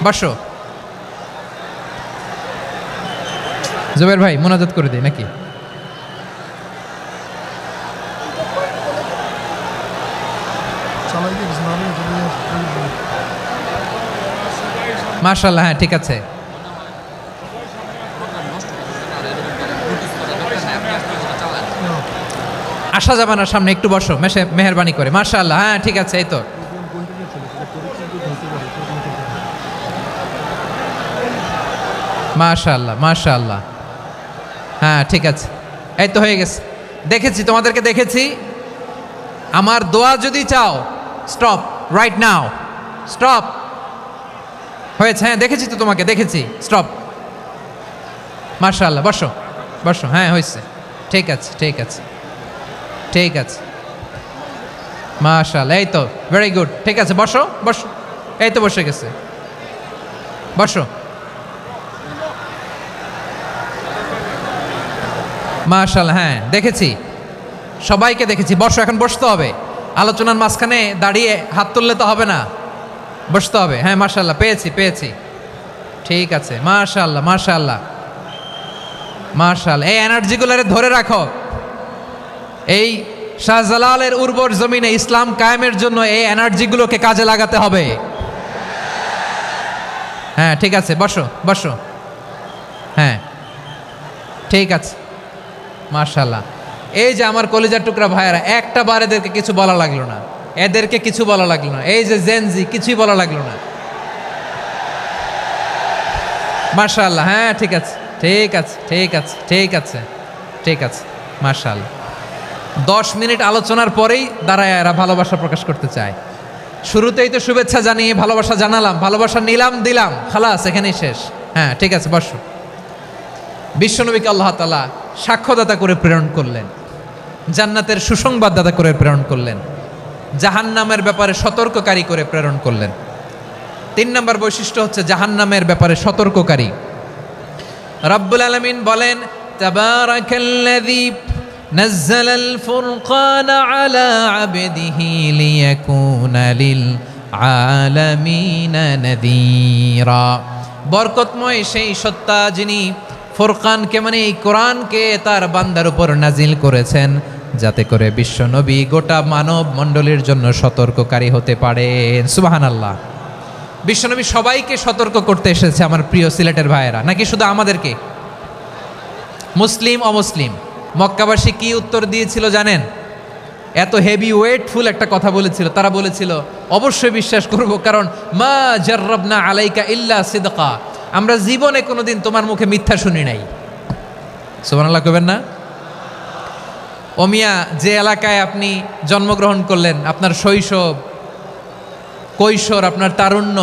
বসো। জুবের ভাই মোনাজাত করে দিই নাকি? মাশাআল্লাহ, হ্যাঁ ঠিক আছে। আসা যাবে না সামনে, একটু বসো মেহেরবানি করে। মাশাআল্লাহ, হ্যাঁ ঠিক আছে। এই তো মাশাআল্লাহ মাশাআল্লাহ, হ্যাঁ ঠিক আছে। এই তো হয়ে গেছে। দেখেছি, তোমাদেরকে দেখেছি। আমার দোয়া যদি চাও, স্টপ রাইট নাও, স্টপ। হয়েছে, হ্যাঁ দেখেছি তো তোমাকে, দেখেছি। স্টপ। মাশাআল্লাহ, বসো বসো। হ্যাঁ হয়েছে, ঠিক আছে ঠিক আছে ঠিক আছে। মাশাআল্লাহ, এই তো ভেরি গুড। ঠিক আছে, বসো বসো। এই তো বসে গেছে, বসো। মাশাআল্লাহ, হ্যাঁ দেখেছি, সবাইকে দেখেছি। বসো, এখন বসতে হবে। আলোচনার মাঝখানে দাঁড়িয়ে হাত তুললে তো হবে না, বসতে হবে। হ্যাঁ মাশাআল্লাহ, পেয়েছি পেয়েছি। ঠিক আছে, মাশাআল্লাহ মাশাআল্লাহ মাশাআল্লাহ। এই এনার্জিগুলোরে ধরে রাখো। এই শাহজালালের উর্বর জমিনে ইসলাম কায়েমের জন্য এই এনার্জিগুলোকে কাজে লাগাতে হবে। হ্যাঁ ঠিক আছে, বসো বসো। হ্যাঁ ঠিক আছে, মাশাআল্লাহ। এই যে আমার কলিজার টুকরা ভাইয়েরা, একটা বার এদেরকে কিছু বলা লাগলো না, এদেরকে কিছু বলা লাগলো না। এই যে জেনজি, কিছুই বলা লাগলো না। মাশাআল্লাহ, হ্যাঁ ঠিক আছে ঠিক আছে ঠিক আছে ঠিক আছে ঠিক আছে। মাশাআল্লাহ, 10 মিনিট আলোচনার পরেই দাঁড়ায় এরা ভালোবাসা প্রকাশ করতে চায়। শুরুতেই তো শুভেচ্ছা জানিয়ে ভালোবাসা জানালাম, ভালোবাসা নিলাম দিলাম, খালাস এখানেই শেষ। হ্যাঁ ঠিক আছে, বসো। বিশ্বনবীকে আল্লাহ তাআলা সাক্ষ্যদাতা করে প্রেরণ করলেন, জান্নাতের সুসংবাদদাতা করে প্রেরণ করলেন, জাহান্নামের ব্যাপারে সতর্ককারী করে প্রেরণ করলেন। 3 নম্বর বৈশিষ্ট্য হচ্ছে জাহান্নামের ব্যাপারে সতর্ককারী। রব্বুল আলামিন বলেন, তাবারাকাল্লাযী নাযালাল ফুরকানা আলা আবদিহি লিয়াকুনা লিল আলামিনা নাযীরা। বরকতময় সেই সত্তা যিনি ফুরকানকে মানে এই কোরআনকে তার বান্দার উপর নাজিল করেছেন, যাতে করে বিশ্বনবী গোটা মানব মণ্ডলীর জন্য সতর্ককারী হতে পারেন। সুবহানাল্লাহ। বিশ্বনবী সবাইকে সতর্ক করতে এসেছে, আমার প্রিয় সিলেটের ভাইয়েরা, নাকি শুধু আমাদেরকে? মুসলিম অমুসলিম মক্কাবাসী কি উত্তর দিয়েছিল জানেন? এত হেভি ওয়েটফুল একটা কথা বলেছিল। তারা বলেছিল, অবশ্যই বিশ্বাস করব, কারণ মা জাররাবনা আলাইকা ইল্লা সিদকা, আমরা জীবনে কোনোদিন তোমার মুখে মিথ্যা শুনি নাই। সুবহানাল্লাহ কইবেন না? ও মিয়া, যে এলাকায় আপনি জন্মগ্রহণ করলেন, আপনার শৈশব কৈশোর, আপনার তারুণ্য,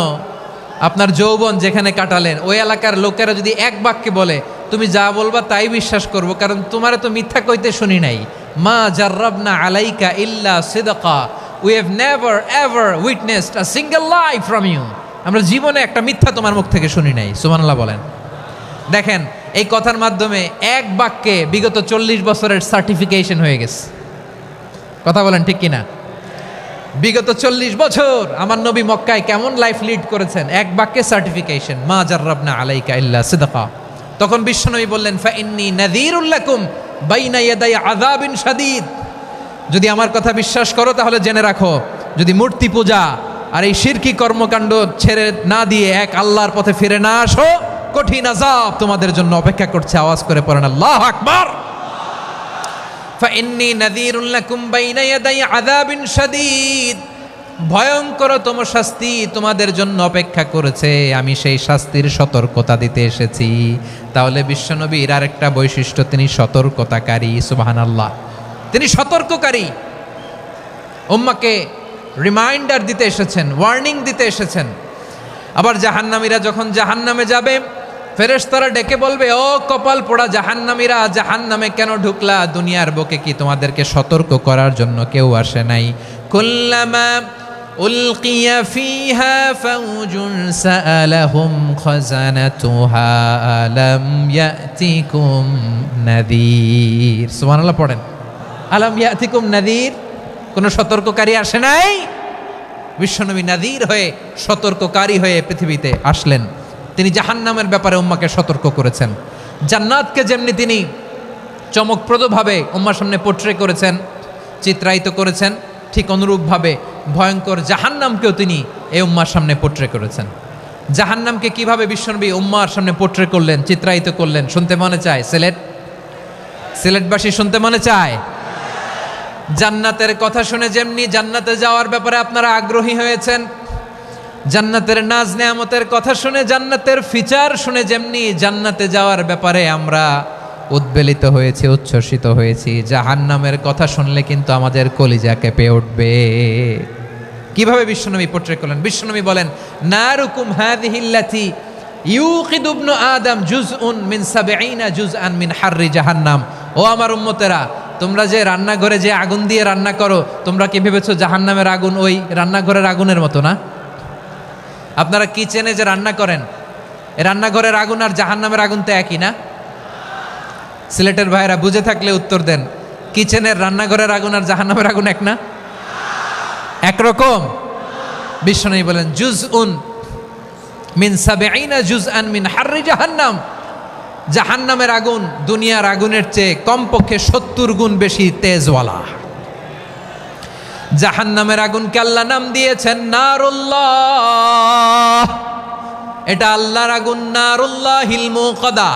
আপনার যৌবন যেখানে কাটালেন, ওই এলাকার লোকেরা যদি এক বাক্যে বলে তুমি যা বলবা তাই বিশ্বাস করব, কারণ তোমারে তো মিথ্যা কইতে শুনি নাই। মা জাররাবনা আলাইকা ইল্লা সিদকা, we have never ever witnessed a single lie from you, আমরা জীবনে একটা মিথ্যা তোমার মুখ থেকে শুনি নাই। সুবহানাল্লাহ বলেন। দেখেন, এই কথার মাধ্যমে এক বাক্যে বিগত 40 বছরের সার্টিফিকেশন হয়ে গেছে। কথা বলেন ঠিক কিনা? বিগত 40 বছর আমার নবী মক্কায় কেমন লাইফ লিড করেছেন, এক বাক্যে সার্টিফিকেশন, মা জাররাবনা আলাইকা ইল্লা সিদকা। তখন বিশ্বনবী বললেন, ফাইন্নী নাযীরুল লাকুম বাইনা ইয়াদাই আযাবিন শাদীদ, যদি আমার কথা বিশ্বাস করো তাহলে জেনে রাখো, যদি মূর্তি পূজা আর এই শিরকি কর্মকাণ্ড ছেড়ে না দিয়ে এক আল্লাহর পথে ফিরে না আসো, কঠিন আযাব তোমাদের জন্য অপেক্ষা করছে। আওয়াজ করে পড়েন আল্লাহু আকবার। ফাইন্নী নাযীরুল লাকুম বাইনা ইয়াদাই আযাবিন শাদীদ, ভয়ঙ্করতম শাস্তি তোমাদের জন্য অপেক্ষা করেছে, আমি সেই শাস্তির সতর্কতা দিতে এসেছি। তাহলে বিশ্বনবীর আরেকটা বৈশিষ্ট্য, তিনি সতর্কতাকারী। সুবহানাল্লাহ, তিনি সতর্ককারী। উম্মাকে রিমাইন্ডার দিতে এসেছেন, ওয়ার্নিং দিতে এসেছেন। আবার জাহান্নামীরা যখন জাহান্নামে যাবে, ফেরেশতারা ডেকে বলবে, ও কপাল পোড়া জাহান্নামীরা, জাহান্নামে কেন ঢুকলা? দুনিয়ার বুকে কি তোমাদেরকে সতর্ক করার জন্য কেউ আসে নাই? কুল্লামা উলকিয়া ফিহা ফাউজুন সাআলাহুম খাযানাতুহা আলাম ইয়াতিকুম নাযীর। সুবহানাল্লাহ পড়েন। আলাম ইয়াতিকুম নাযীর, কোন সতর্ককারী আসে নাই? বিশ্বনবী নাযীর হয়ে, সতর্ককারী হয়ে পৃথিবীতে আসলেন। তিনি জাহান্নামের ব্যাপারে উম্মাকে সতর্ক করেছেন। জান্নাতকে যেমনি তিনি চমকপ্রদভাবে উম্মার সামনে পোট্রে করেছেন, চিত্রায়িত করেছেন, ঠিক অনুরূপভাবে ভয়ঙ্কর জাহান্নামকেও তিনি এই উম্মার সামনে পোট্রে করেছেন। জাহান্নামকে কিভাবে বিশ্বনবী উম্মার সামনে পোট্রে করলেন, চিত্রায়িত করলেন, শুনতে মনে চায়? সিলেটবাসী শুনতে মনে চায়? জান্নাতের কথা শুনে যেমনি জান্নাতে যাওয়ার ব্যাপারে আপনারা আগ্রহী হয়েছেন, জান্নাতের নাজ নেয়ামতের কথা শুনে, জান্নাতের ফিচার শুনে যেমনি জান্নাতে যাওয়ার ব্যাপারে আমরা উদ্বেলিত হয়েছি, উচ্ছ্বসিত হয়েছি, জাহান্নামের কথা শুনলে কিন্তু আমাদের কলিজা কেঁপে উঠবে। কিভাবে বিশ্বনবী পোট্রে করলেন? বিশ্বনবী বলেন, নারুকুম হাযিহিল্লাতী ইউকিদু ইবনু আদম জুজউন মিন ৭০ জুজআন মিন হাররি জাহান্নাম। ও আমার উম্মতেরা, তোমরা যে রান্নাঘরে যে আগুন দিয়ে রান্না করো, তোমরা কি ভেবেছো জাহান্নামের আগুন ওই রান্নাঘরের আগুনের মতো না? আপনারা কিচেনে যে রান্না করেন, রান্নাঘরের আগুন আর জাহান্নামের আগুন তো একই না? সিলেটের ভাইরা বুঝে থাকলে উত্তর দেন। কিচেনের রান্নাঘরের আগুন আর জাহান্নামের আগুন এক না? একরকম? বিশ্বনবী বলেন, জুজউন মিন ৭০ জুজআন মিন হাররি জাহান্নাম। জাহান্নামের আগুন দুনিয়ার আগুনের চেয়ে কমপক্ষে ৭০ গুণ বেশি তেজওয়ালা। জাহান্নামের আগুনকে আল্লাহ নাম দিয়েছেন নারুল্লাহ। এটা আল্লাহর আগুন, নারুল্লাহিল মুকাদা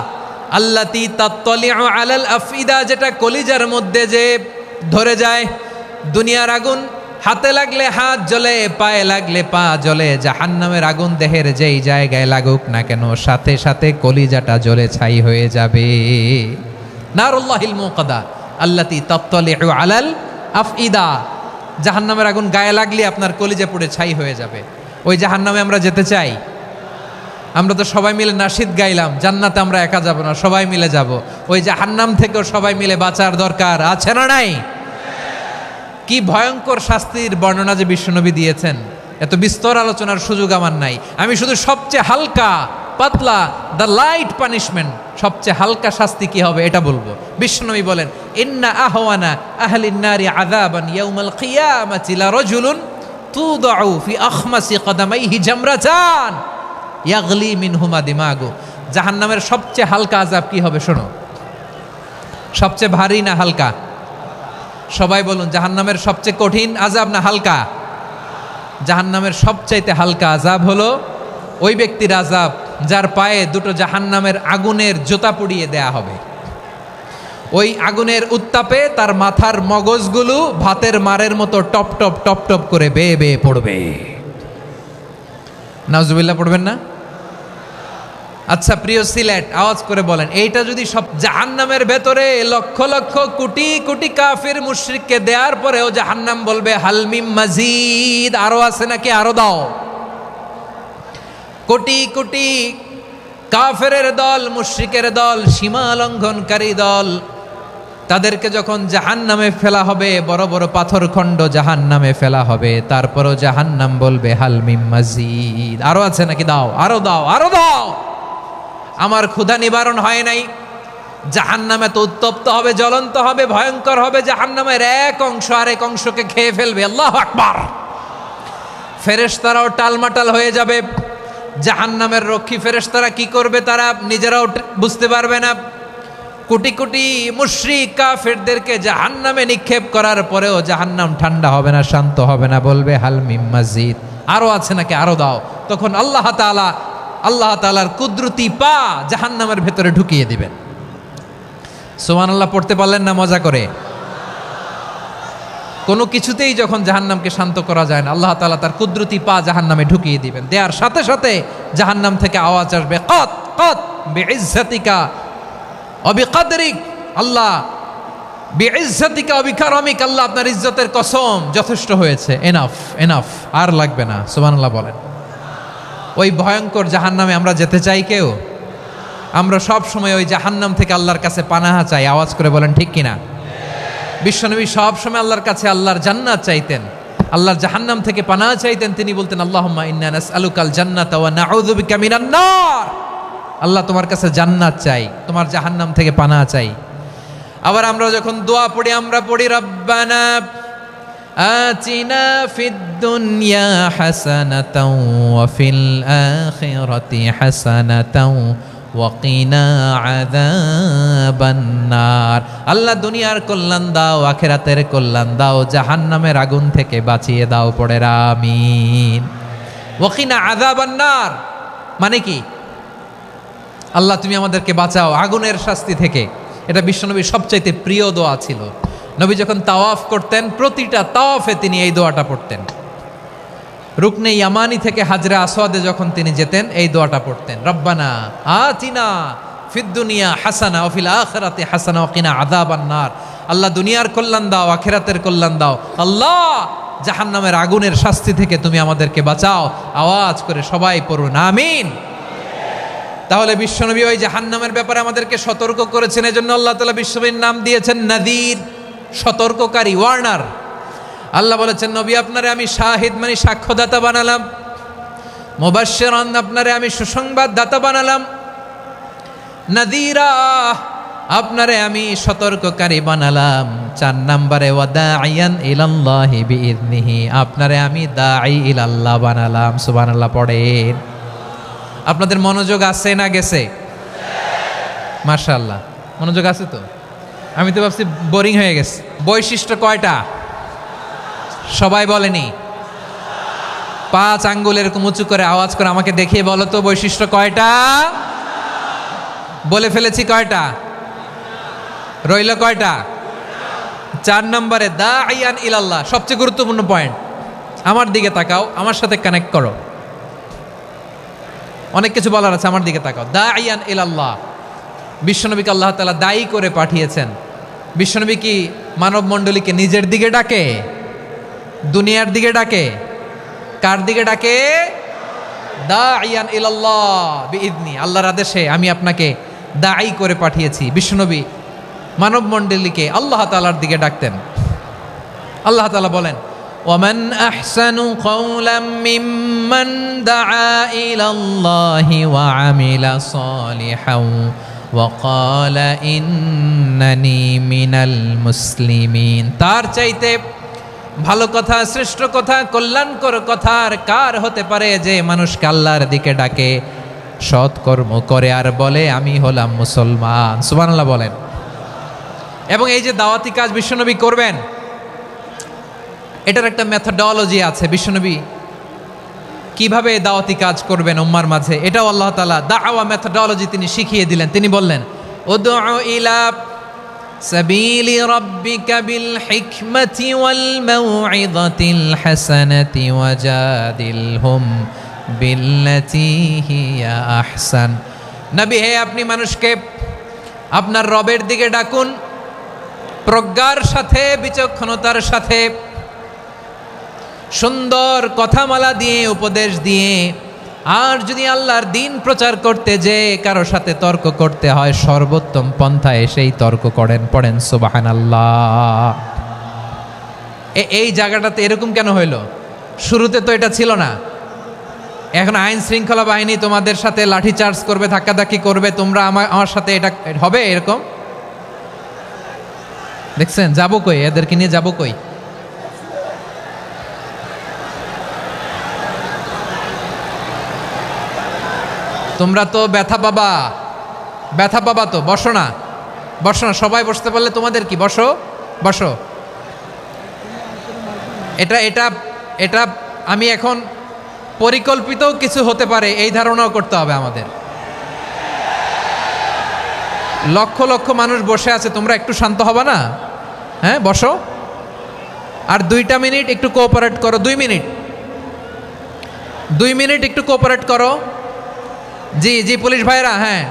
আল্লাতী তাত্তালিউ আলাল আফইদা, যেটা কলিজার মধ্যে যে ধরে যায়। দুনিয়ার আগুন হাতে লাগলে হাত জ্বলে, পায়ে লাগলে পা জ্বলে। জাহান্নামের আগুন দেহের যেই জায়গায় লাগুক না কেন, সাথে সাথে কলিজাটা জ্বলে ছাই হয়ে যাবে। নারুল্লাহিল মুকাদা আল্লাতী তাত্তালিউ আলাল আফইদা। জাহান্নামের আগুন গায়ে লাগলে আপনার কলিজা পুড়ে ছাই হয়ে যাবে। ওই জাহান্নামে আমরা যেতে চাই? আমরা তো সবাই মিলে নাশিদ গাইলাম, জান্নাতে আমরা একা যাব না, সবাই মিলে যাব। ওই জাহান্নাম থেকেও সবাই মিলে বাঁচার দরকার আছে না নাই? কি ভয়ঙ্কর শাস্তির বর্ণনা যে বিশ্বনবী দিয়েছেন, এত বিস্তর আলোচনার সুযোগ আমার নাই। আমি শুধু সবচেয়ে হালকা পাতলা, দ্য লাইট পানিশমেন্ট, সবচেয়ে হালকা শাস্তি কি হবে এটা বলবো। বিশ্বনবী বলেন, ইন্না আহওয়ানা আহলিন নারি আযাবান ইয়াউমাল কিয়ামাতি লারাজুলুন তুদাউ ফি আখমাসি কদামাইহি জামরাতান ইয়াগলি মিনহুমা দিমাগু। জাহান্নামের সবচেয়ে হালকা আযাব কি হবে শোনো। সবচেয়ে ভারী না হালকা? সবাই বলুন, জাহান্নামের সবচেয়ে কঠিন আযাব না হালকা? জাহান্নামের সবচাইতে হালকা আযাব হলো ওই ব্যক্তির আযাব যার পায়ে দুটো জাহান্নামের আগুনের জুতা পুড়িয়ে দেয়া হবে। ওই আগুনের উত্তাপে তার মাথার মগজগুলো ভাতের মারের মতো টপ টপ টপ টপ করে বেয়ে বেয়ে পড়বে। নাউজুবিল্লাহ পড়বেন না? আচ্ছা প্রিয় সিলেট, আওয়াজ করে বলেন, এইটা যদি সব জাহান্নামের ভেতরে লক্ষ লক্ষ কোটি কোটি কাফির মুশরিককে দেওয়ার পরেও জাহান্নাম বলবে হালমিম মাজিদ, আরো আছে নাকি, আরো দাও। কোটি কোটি কাফেরের দল, মুশরিকের দল, সীমা লঙ্ঘনকারী দল, তাদেরকে যখন জাহান্নামে ফেলা হবে, বড় বড় পাথরখণ্ড জাহান্নামে ফেলা হবে, তারপরও জাহান্নাম বলবে হালমিম মাজিদ, আরো আছে নাকি, দাও, আরো দাও, আরো দাও। আমার ক্ষুধা নিবারণ হয় নাই। জাহান্নামে তো উত্তপ্ত হবে, জ্বলন্ত হবে, ভয়ঙ্কর হবে। জাহান্নামের এক অংশ আরেক অংশকে খেয়ে ফেলবে। আল্লাহু আকবার। ফেরেশতারাও টালমাটাল হয়ে যাবে। জাহান্নামের রক্ষী ফেরেশতারা কি করবে তারা নিজেরাও বুঝতে পারবে না। কোটি কোটি মুশরিক কাফেরদেরকে জাহান্নামে নিক্ষেপ করার পরেও জাহান্নাম ঠান্ডা হবে না, শান্ত হবে না, বলবে হালমিম মাজিদ, আরো আছে নাকি, আরো দাও। তখন আল্লাহ তাআলার কুদরতি পা জাহান্নামের ভেতরে ঢুকিয়ে দিবেন। সুবহানাল্লাহ পড়তে পারলেন না মজা করে? কোনো কিছুতেই যখন জাহান্নামকে শান্ত করা যায় না, আল্লাহ তাআলা তার কুদরতি পা জাহান্নামে ঢুকিয়ে দিবেন। দেওয়ার সাথে সাথে জাহান্নাম থেকে আওয়াজ আসবে, কত কত বিইজ্জাতিকা ওয়া বিকদরিক, আল্লাহ বিইজ্জাতিকা ওয়া বিকারমিক, আল্লাহ আপনার ইজ্জতের কসম, যথেষ্ট হয়েছে, এনাফ এনাফ, আর লাগবে না। সুবহানাল্লাহ বলেন। ওই ভয়ঙ্কর জাহান্নামে আমরা যেতে চাই কেউ? আমরা সব সময় ওই জাহান্নাম থেকে আল্লাহর কাছে পানাহা চাই। আওয়াজ করে বলেন ঠিক কিনা? বিশ্বনবী সব সময় আল্লাহর কাছে আল্লাহর জান্নাত চাইতেন। আল্লাহর জাহান্নাম থেকে পানাহ চাইতেন, তিনি বলতেন আল্লাহুম্মা ইন্না নাসআলুকাল জান্নাতা ওয়া নাউযু বিকা মিনান নার। আল্লাহ তোমার কাছে জান্নাত চাই, তোমার জাহান্নাম থেকে পানাহ চাই। আবার আমরা যখন দোয়া পড়ি আমরা পড়ি রব্বানা আতিনা ফিদ দুনিয়া হাসানাতাও ওয়া ফিল আখিরাতি হাসানাতাও ওয়া কিনা আযাবান নার। আল্লাহ দুনিয়ার কল্যাণ দাও, আখিরাতের কল্যাণ দাও, জাহান্নামের আগুন থেকে বাঁচিয়ে দাও, পড়ে আমিন। ওয়া কিনা আযাবান নার মানে কি? আল্লাহ তুমি আমাদেরকে বাঁচাও আগুনের শাস্তি থেকে। এটা বিশ্বনবীর সবচাইতে প্রিয় দোয়া ছিল। নবী যখন তাওয়াফ করতেন প্রতিটা তাওয়াফে তিনি এই দোয়াটা পড়তেন। রুকনে ইয়ামানি থেকে হাজরে আসওয়াদে যখন তিনি যেতেন এই দোয়াটা পড়তেন, রব্বানা আতিনা ফিদ দুনিয়া হাসানা ওয়া ফিল আখিরাতি হাসানা ওয়া কিনা আযাবান নার। আল্লাহ দুনিয়ার কল্যাণ দাও, আখিরাতের কল্যাণ দাও, আল্লাহ জাহান্নামের আগুনের শাস্তি থেকে তুমি আমাদেরকে বাঁচাও। আওয়াজ করে সবাই পড়ুন আমিন। তাহলে বিশ্বনবী ওই জাহান্নামের ব্যাপারে আমাদেরকে সতর্ক করেছেন, এজন্য আল্লাহ তাআলা বিশ্বনবীর নাম দিয়েছেন নাযীর, সতর্ককারী, ওয়ার্নার। আল্লাহ বলেছেন নবী আপনারে আমি শাহিদ মানে সাক্ষ্যদাতা বানালাম, মুবাশশিরান আপনারে আমি সুসংবাদদাতা বানালাম, নাযীরা আপনারে আমি সতর্ককারী বানালাম। 4 নম্বরে ওয়া দাঈয়ান ইলাল্লাহি বিইذনিহি আপনারে আমি দাঈ ইলাল্লাহ বানালাম। সুবহানাল্লাহ পড়েন। আপনাদের মনোযোগ আছে না গেছে? মাশাআল্লাহ মনোযোগ আছে তো। আমি তো ভাবছি বোরিং হয়ে গেছে। বৈশিষ্ট্য কয়টা সবাই বলেনি? 5 আঙ্গুল এরকম উঁচু করে আওয়াজ করে আমাকে দেখিয়ে বলো তো বৈশিষ্ট্য কয়টা? বলে ফেলেছি কয়টা? রইল কয়টা? 4 নম্বরে দাঈয়ান ইলাল্লাহ, সবচেয়ে গুরুত্বপূর্ণ পয়েন্ট। আমার দিকে তাকাও, আমার সাথে কানেক্ট করো। অনেক কিছু বলার আছে, আমার দিকে তাকাও। দাঈয়ান ইলাল্লাহ, বিশ্বনবীকে আল্লাহ তাআলা দায়ী করে পাঠিয়েছেন। বিশ্বনবী কি মানব মণ্ডলীকে নিজের দিকে ডাকে, দুনিয়ার দিকে ডাকে? কার দিকে ডাকে? দাঈয়ান ইলাল্লাহ বিইذনি, আল্লাহর আদেশে আমি আপনাকে দায়ী করে পাঠিয়েছি। বিশ্বনবী মানব মণ্ডলীকে আল্লাহ তাআলার দিকে ডাকতেন। আল্লাহ তাআলা বলেন ওয়ামান আহসানু কাওলাম মিম্মান দাআ ইলাল্লাহি ওয়া আমিলা সালিহান ওয়া ক্বালা ইন্নানি মিনাল মুসলিমিন। তার চাইতে ভালো কথা, শ্রেষ্ঠ কথা, কল্যাণকর কথা আর কার হতে পারে যে মানুষকে আল্লাহর দিকে ডাকে, সৎকর্ম করে আর বলে আমি হলাম মুসলমান। সুবহানাল্লাহ বলেন। এবং এই যে দাওয়াতি কাজ বিশ্বনবী করবেন, এটার একটা মেথডোলজি আছে। বিশ্বনবী কিভাবে দাওয়াতি কাজ করবেন উম্মার মাঝে, এটাও আল্লাহ তাআলা দাওয়া মেথডোলজি তিনি শিখিয়ে দিলেন। তিনি বললেন উদউ ইলা সাবিলি রাব্বিকা বিল হিকমাতি ওয়াল মাউইযাতিল হাসানাতি ওয়াজাদিলহুম বিল্লাতি হিয়া আহসান। নবী হে, আপনি মানুষকে আপনার রবের দিকে ডাকুন প্রজ্ঞার সাথে, বিচক্ষণতার সাথে, সুন্দর কথামালা দিয়ে, উপদেশ দিয়ে। আর যদি আল্লাহর দিন প্রচার করতে যে কারো সাথে তর্ক করতে হয়, সর্বোত্তম পন্থায় সেই তর্ক করেন। পড়েন সুবহানাল্লাহ। এই জায়গাটাতে এরকম কেন হইল? শুরুতে তো এটা ছিল না। এখন আইন শৃঙ্খলা বাহিনী তোমাদের সাথে লাঠি চার্জ করবে, ধাক্কাধাক্কি করবে, তোমরা আমার সাথে এটা হবে এরকম? দেখছেন যাবো কই? এদেরকে নিয়ে যাবো কই? তোমরা তো ব্যথা পাবা, ব্যথা পাবা তো। বসো না, বসো না, সবাই বসতে পারলে তোমাদের কি? বসো বসো। এটা এটা এটা আমি এখন পরিকল্পিতও কিছু হতে পারে এই ধারণাও করতে হবে আমাদের। লক্ষ লক্ষ মানুষ বসে আছে, তোমরা একটু শান্ত হবে না? হ্যাঁ বসো। আর 2টা মিনিট একটু কোঅপারেট করো। 2 মিনিট, 2 মিনিট একটু কোঅপারেট করো। জি জি পুলিশ ভাইরা, হ্যাঁ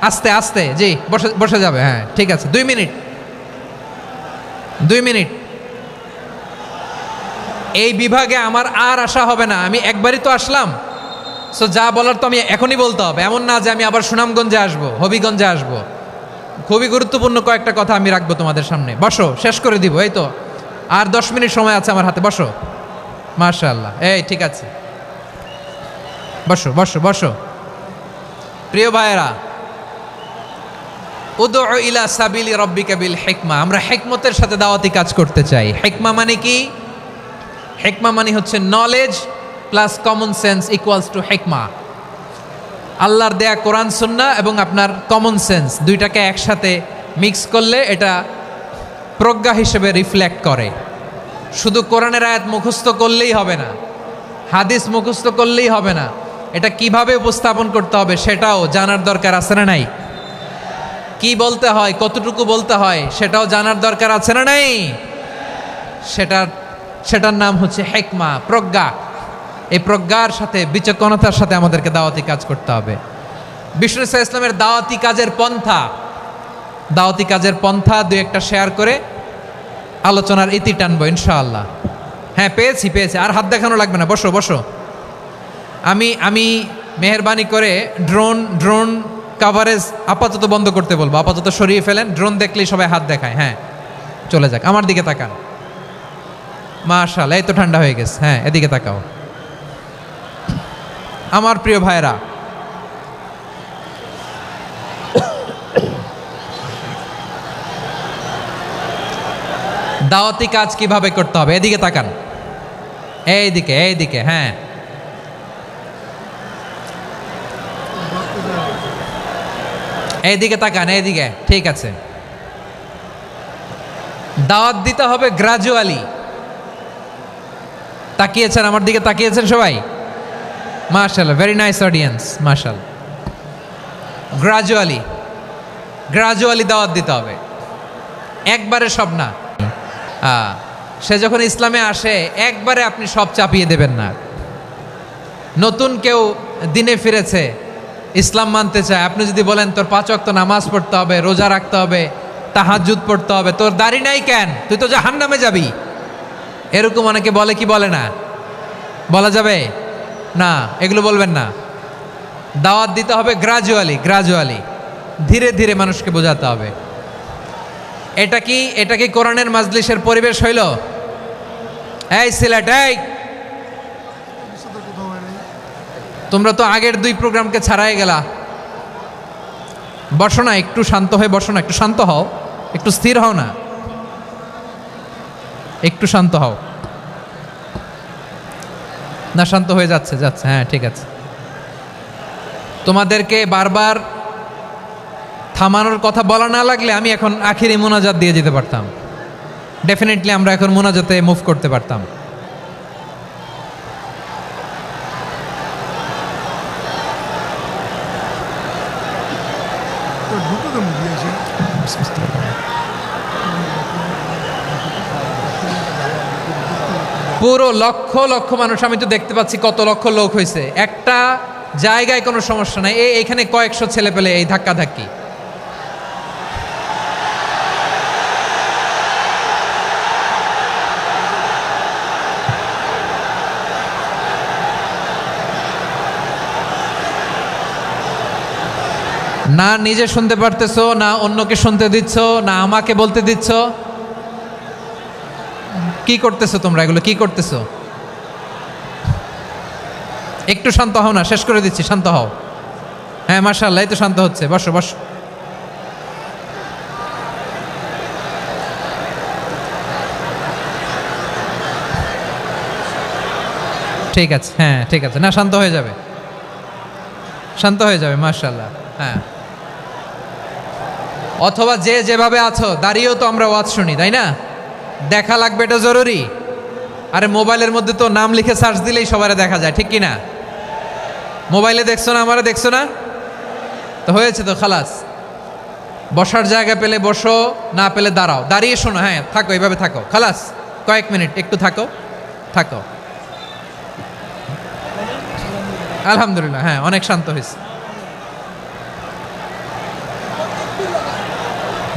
আস্তে আস্তে, জি বসে বসে যাবে। হ্যাঁ ঠিক আছে, 2 মিনিট, 2 মিনিট। এই বিভাগে আমার আর আসা হবে না, আমি একবারই তো আসলাম। সো যা বলার তো আমি এখনই বলতে হবে, এমন না যে আমি আবার সুনামগঞ্জে আসবো, হবিগঞ্জে আসবো। খুবই গুরুত্বপূর্ণ কয়েকটা কথা আমি রাখবো তোমাদের সামনে। বসো, শেষ করে দিব। এই তো আর 10 মিনিট সময় আছে আমার হাতে, বসো। মাশাআল্লাহ, এই ঠিক আছে, বসো বসো বসো। প্রিয় ভাইয়েরা, উদউ ইলা সাবিলি রাব্বিকা বিল হিকমা, আমরা হিকমতের সাথে দাওয়াতি কাজ করতে চাই। হিকমা মানে কি? হিকমা মানে হচ্ছে knowledge plus common sense equals to হিকমা। আল্লাহর দেয়া কোরআন সুন্নাহ এবং আপনার কমন সেন্স দুইটাকে একসাথে মিক্স করলে এটা প্রজ্ঞা হিসেবে রিফ্লেক্ট করে। শুধু কোরআনের আয়াত মুখস্থ করলেই হবে না, হাদিস মুখস্থ করলেই হবে না, এটা কিভাবে উপস্থাপন করতে হবে সেটাও জানার দরকার আছে না নাই? কি বলতে হয়, কতটুকু বলতে হয় সেটাও জানার দরকার আছে না নাই? সেটার নাম হচ্ছে হিকমা, প্রজ্ঞা। এই প্রজ্ঞার সাথে বিচক্ষণতার সাথে আমাদেরকে দাওয়াতি কাজ করতে হবে। বিষ্ণু ইসলামের দাওয়াতি কাজের পন্থা দুই একটা শেয়ার করে আলোচনার ইতি টানবো ইনশাআল্লাহ। হ্যাঁ, পেয়েছি, আর হাত দেখানো লাগবে না, বসো বসো। আমি মেহেরবানি করে ড্রোন কাভারেজ আপাতত বন্ধ করতে বলবো, আপাতত সরিয়ে ফেলেন। ড্রোন দেখলেই সবাই হাত দেখায়। হ্যাঁ, চলে যাক, আমার দিকে তাকান। মাশাআল্লাহ, এই তো ঠান্ডা হয়ে গেছে। হ্যাঁ, এদিকে তাকাও। আমার প্রিয় ভাইরা, দাওয়াতি কাজ কিভাবে করতে হবে এদিকে তাকান, এইদিকে। হ্যাঁ, এইদিকে তাকান, এইদিকে, ঠিক আছে। দাওয়াত দিতে হবে গ্রাজুয়ালি। তাকিয়েছেন আমার দিকে, তাকিয়েছেন সবাই? মাশাআল্লাহ, ভেরি নাইস অডিয়েন্স, মাশাআল্লাহ। গ্রাজুয়ালি দাওয়াত দিতে হবে, একবারে সব না। সে যখন ইসলামে আসে একবারে আপনি সব চাপিয়ে দেবেন না। নতুন কেউ দিনে ফিরেছে, ইসলাম মানতে চায়, আপনি যদি বলেন তোর 5 ওয়াক্ত নামাজ পড়তে হবে, রোজা রাখতে হবে, তাহাজ্জুদ পড়তে হবে, তোর দাড়ি নাই কেন, তুই তো জাহান্নামে যাবি, এরকম অনেকে বলে কি বলে না? বলা যাবে না, এগুলো বলবেন না। দাওয়াত দিতে হবে গ্রাজুয়ালি, ধীরে ধীরে মানুষকে বোঝাতে হবে। এটা কি কোরআনের মাজলিসের পরিবেশ হইল? এই সিলেট, এই তোমরা তো আগের 2 প্রোগ্রামকে ছাড়াই গেলা। বসো না, একটু শান্ত হয়ে বসো না, একটু শান্ত হও, একটু স্থির হও না, একটু শান্ত হও না। শান্ত হয়ে যাচ্ছে। হ্যাঁ, ঠিক আছে। তোমাদেরকে বারবার থামানোর কথা বলা না লাগলে আমি এখন আখিরি মোনাজাত দিয়ে যেতে পারতাম। ডেফিনেটলি আমরা এখন মোনাজাতে মুভ করতে পারতাম। পুরো লক্ষ লক্ষ মানুষ, আমি তো দেখতে পাচ্ছি কত লক্ষ লোক হয়েছে। একটা জায়গায় কোনো সমস্যা নাই, এইখানে কয়েকশো ছেলে পেলে এই ধাক্কাধাক্কি। না নিজে শুনতে পারতেছো, না অন্যকে শুনতে দিচ্ছ, না আমাকে বলতে দিচ্ছ। কি করতেছো তোমরা, এগুলো কি করতেছো? একটু শান্ত হও না, শেষ করে দিচ্ছি, শান্ত হও। হ্যাঁ, মাশাআল্লাহ, এই তো শান্ত হচ্ছে। বসো বসো। ঠিক আছে, হ্যাঁ ঠিক আছে, না শান্ত হয়ে যাবে, শান্ত হয়ে যাবে, মাশাআল্লাহ। হ্যাঁ, অথবা যে যেভাবে আছো দাঁড়িয়েও তো আমরা ওয়াজ শুনি, তাই না? দেখা লাগবে, এটা জরুরি। আরে মোবাইলের মধ্যে তো নাম লিখে সার্চ দিলেই সবারে দেখা যায়, ঠিক কি না? মোবাইলে দেখছো না, আমারে দেখছো না, তো হয়েছে তো, খালাস। বসার জায়গা পেলে বসো, না পেলে দাঁড়াও, দাঁড়িয়ে শোনো। হ্যাঁ, থাকো, এইভাবে থাকো, খালাস। কয়েক মিনিট একটু থাকো। আলহামদুলিল্লাহ, হ্যাঁ, অনেক শান্ত হয়েছে।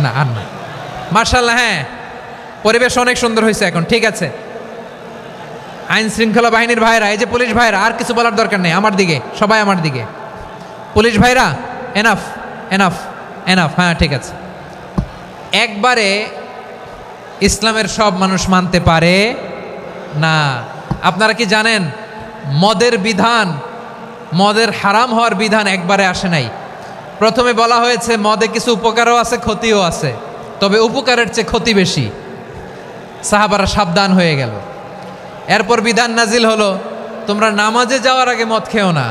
না আর না, মাশাআল্লাহ। হ্যাঁ, পরিবেশ অনেক সুন্দর হয়েছে এখন, ঠিক আছে। আইন শৃঙ্খলা বাহিনীর ভাইরা, এই যে পুলিশ ভাইরা, আর কিছু বলার দরকার নেই, আমার দিকে সবাই, আমার দিকে। পুলিশ ভাইরা, এনাফ। হ্যাঁ, ঠিক আছে। ইসলামের সব মানুষ মানতে পারে না। আপনারা কি জানেন মদের বিধান, মদের হারাম হওয়ার বিধান একবারে আসে নাই। প্রথমে বলা হয়েছে মদে কিছু উপকারও আছে ক্ষতিও আছে, তবে উপকারের চেয়ে ক্ষতি বেশি। সাহাবারা সাবধান হয়ে গেল। এরপর বিধান নাজিল হলো তোমরা নামাজে যাওয়ার আগে মদ খেও না।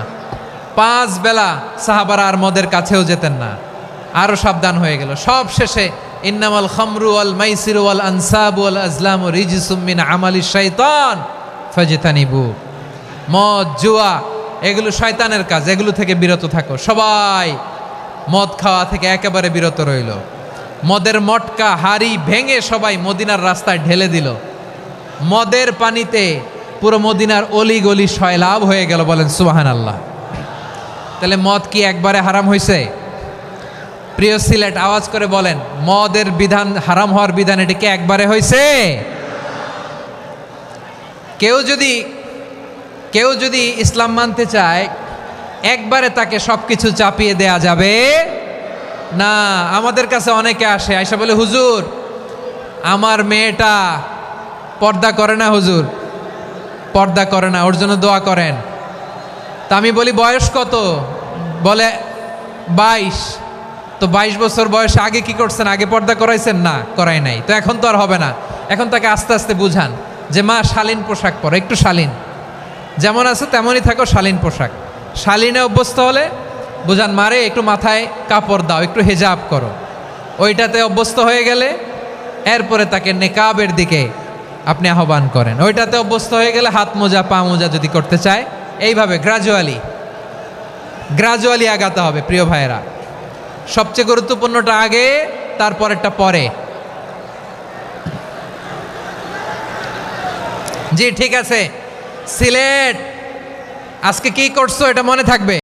5 বেলা সাহাবারা আর মদের কাছেও যেতেন না, আরও সাবধান হয়ে গেল। সব শেষে ইন্নামাল খামরু ওয়াল মাইসিরু ওয়াল আনসাবু ওয়াল আজলামু রিজসুম মিন আমালিশ শাইতান ফাজতানিবু। মদ জুয়া এগুলো শয়তানের কাজ, এগুলো থেকে বিরত থাকো। সবাই মদ খাওয়া থেকে একেবারে বিরত রইল। মদের মটকা হাড়ি ভেঙে সবাই মদিনার রাস্তায় ঢেলে দিল। মদের পানিতে পুরো মদিনার অলি গলি সয়লাভ হয়ে গেল। বলেন সুবহানাল্লাহ। তাহলে মদ কি একবারে হারাম হয়েছে? প্রিয় সিলেট আওয়াজ করে বলেন, মদের বিধান, হারাম হওয়ার বিধান এটা কি একবারে হয়েছে? কেউ যদি ইসলাম মানতে চায় একবারে তাকে সবকিছু চাপিয়ে দেয়া যাবে না। আমাদের কাছে অনেকে আসে, আয়সা বলে হুজুর আমার মেয়েটা পর্দা করে না, হুজুর পর্দা করে না, ওর জন্য দোয়া করেন। তা আমি বলি বয়স কত? বলে 22। তো 22 বছর বয়সে আগে কি করছেন? আগে পর্দা করাইছেন? না, করাই নাই। তো এখন তো আর হবে না। এখন তাকে আস্তে আস্তে বুঝান যে মা শালীন পোশাক পরো, একটু শালীন, যেমন আছে তেমনই থাকো, শালীন পোশাক। শালীনে অভ্যস্ত হলে বুঝান মারে একটু মাথায় কাপড় দাও, একটু হেজাব করো। ওইটাতে অভ্যস্ত হয়ে গেলে এরপরে তাকে নেকাবের দিকে আপনি আহ্বান করেন। ওইটাতে অভ্যস্ত হয়ে গেলে হাত মোজা পা মোজা যদি করতে চায়, এইভাবে গ্রাজুয়ালি আগাতে হবে। প্রিয় ভাইয়েরা, সবচেয়ে গুরুত্বপূর্ণটা আগে, তারপরেরটা পরে। জি ঠিক আছে। সিলেট আজকে কি করছো এটা মনে থাকবে।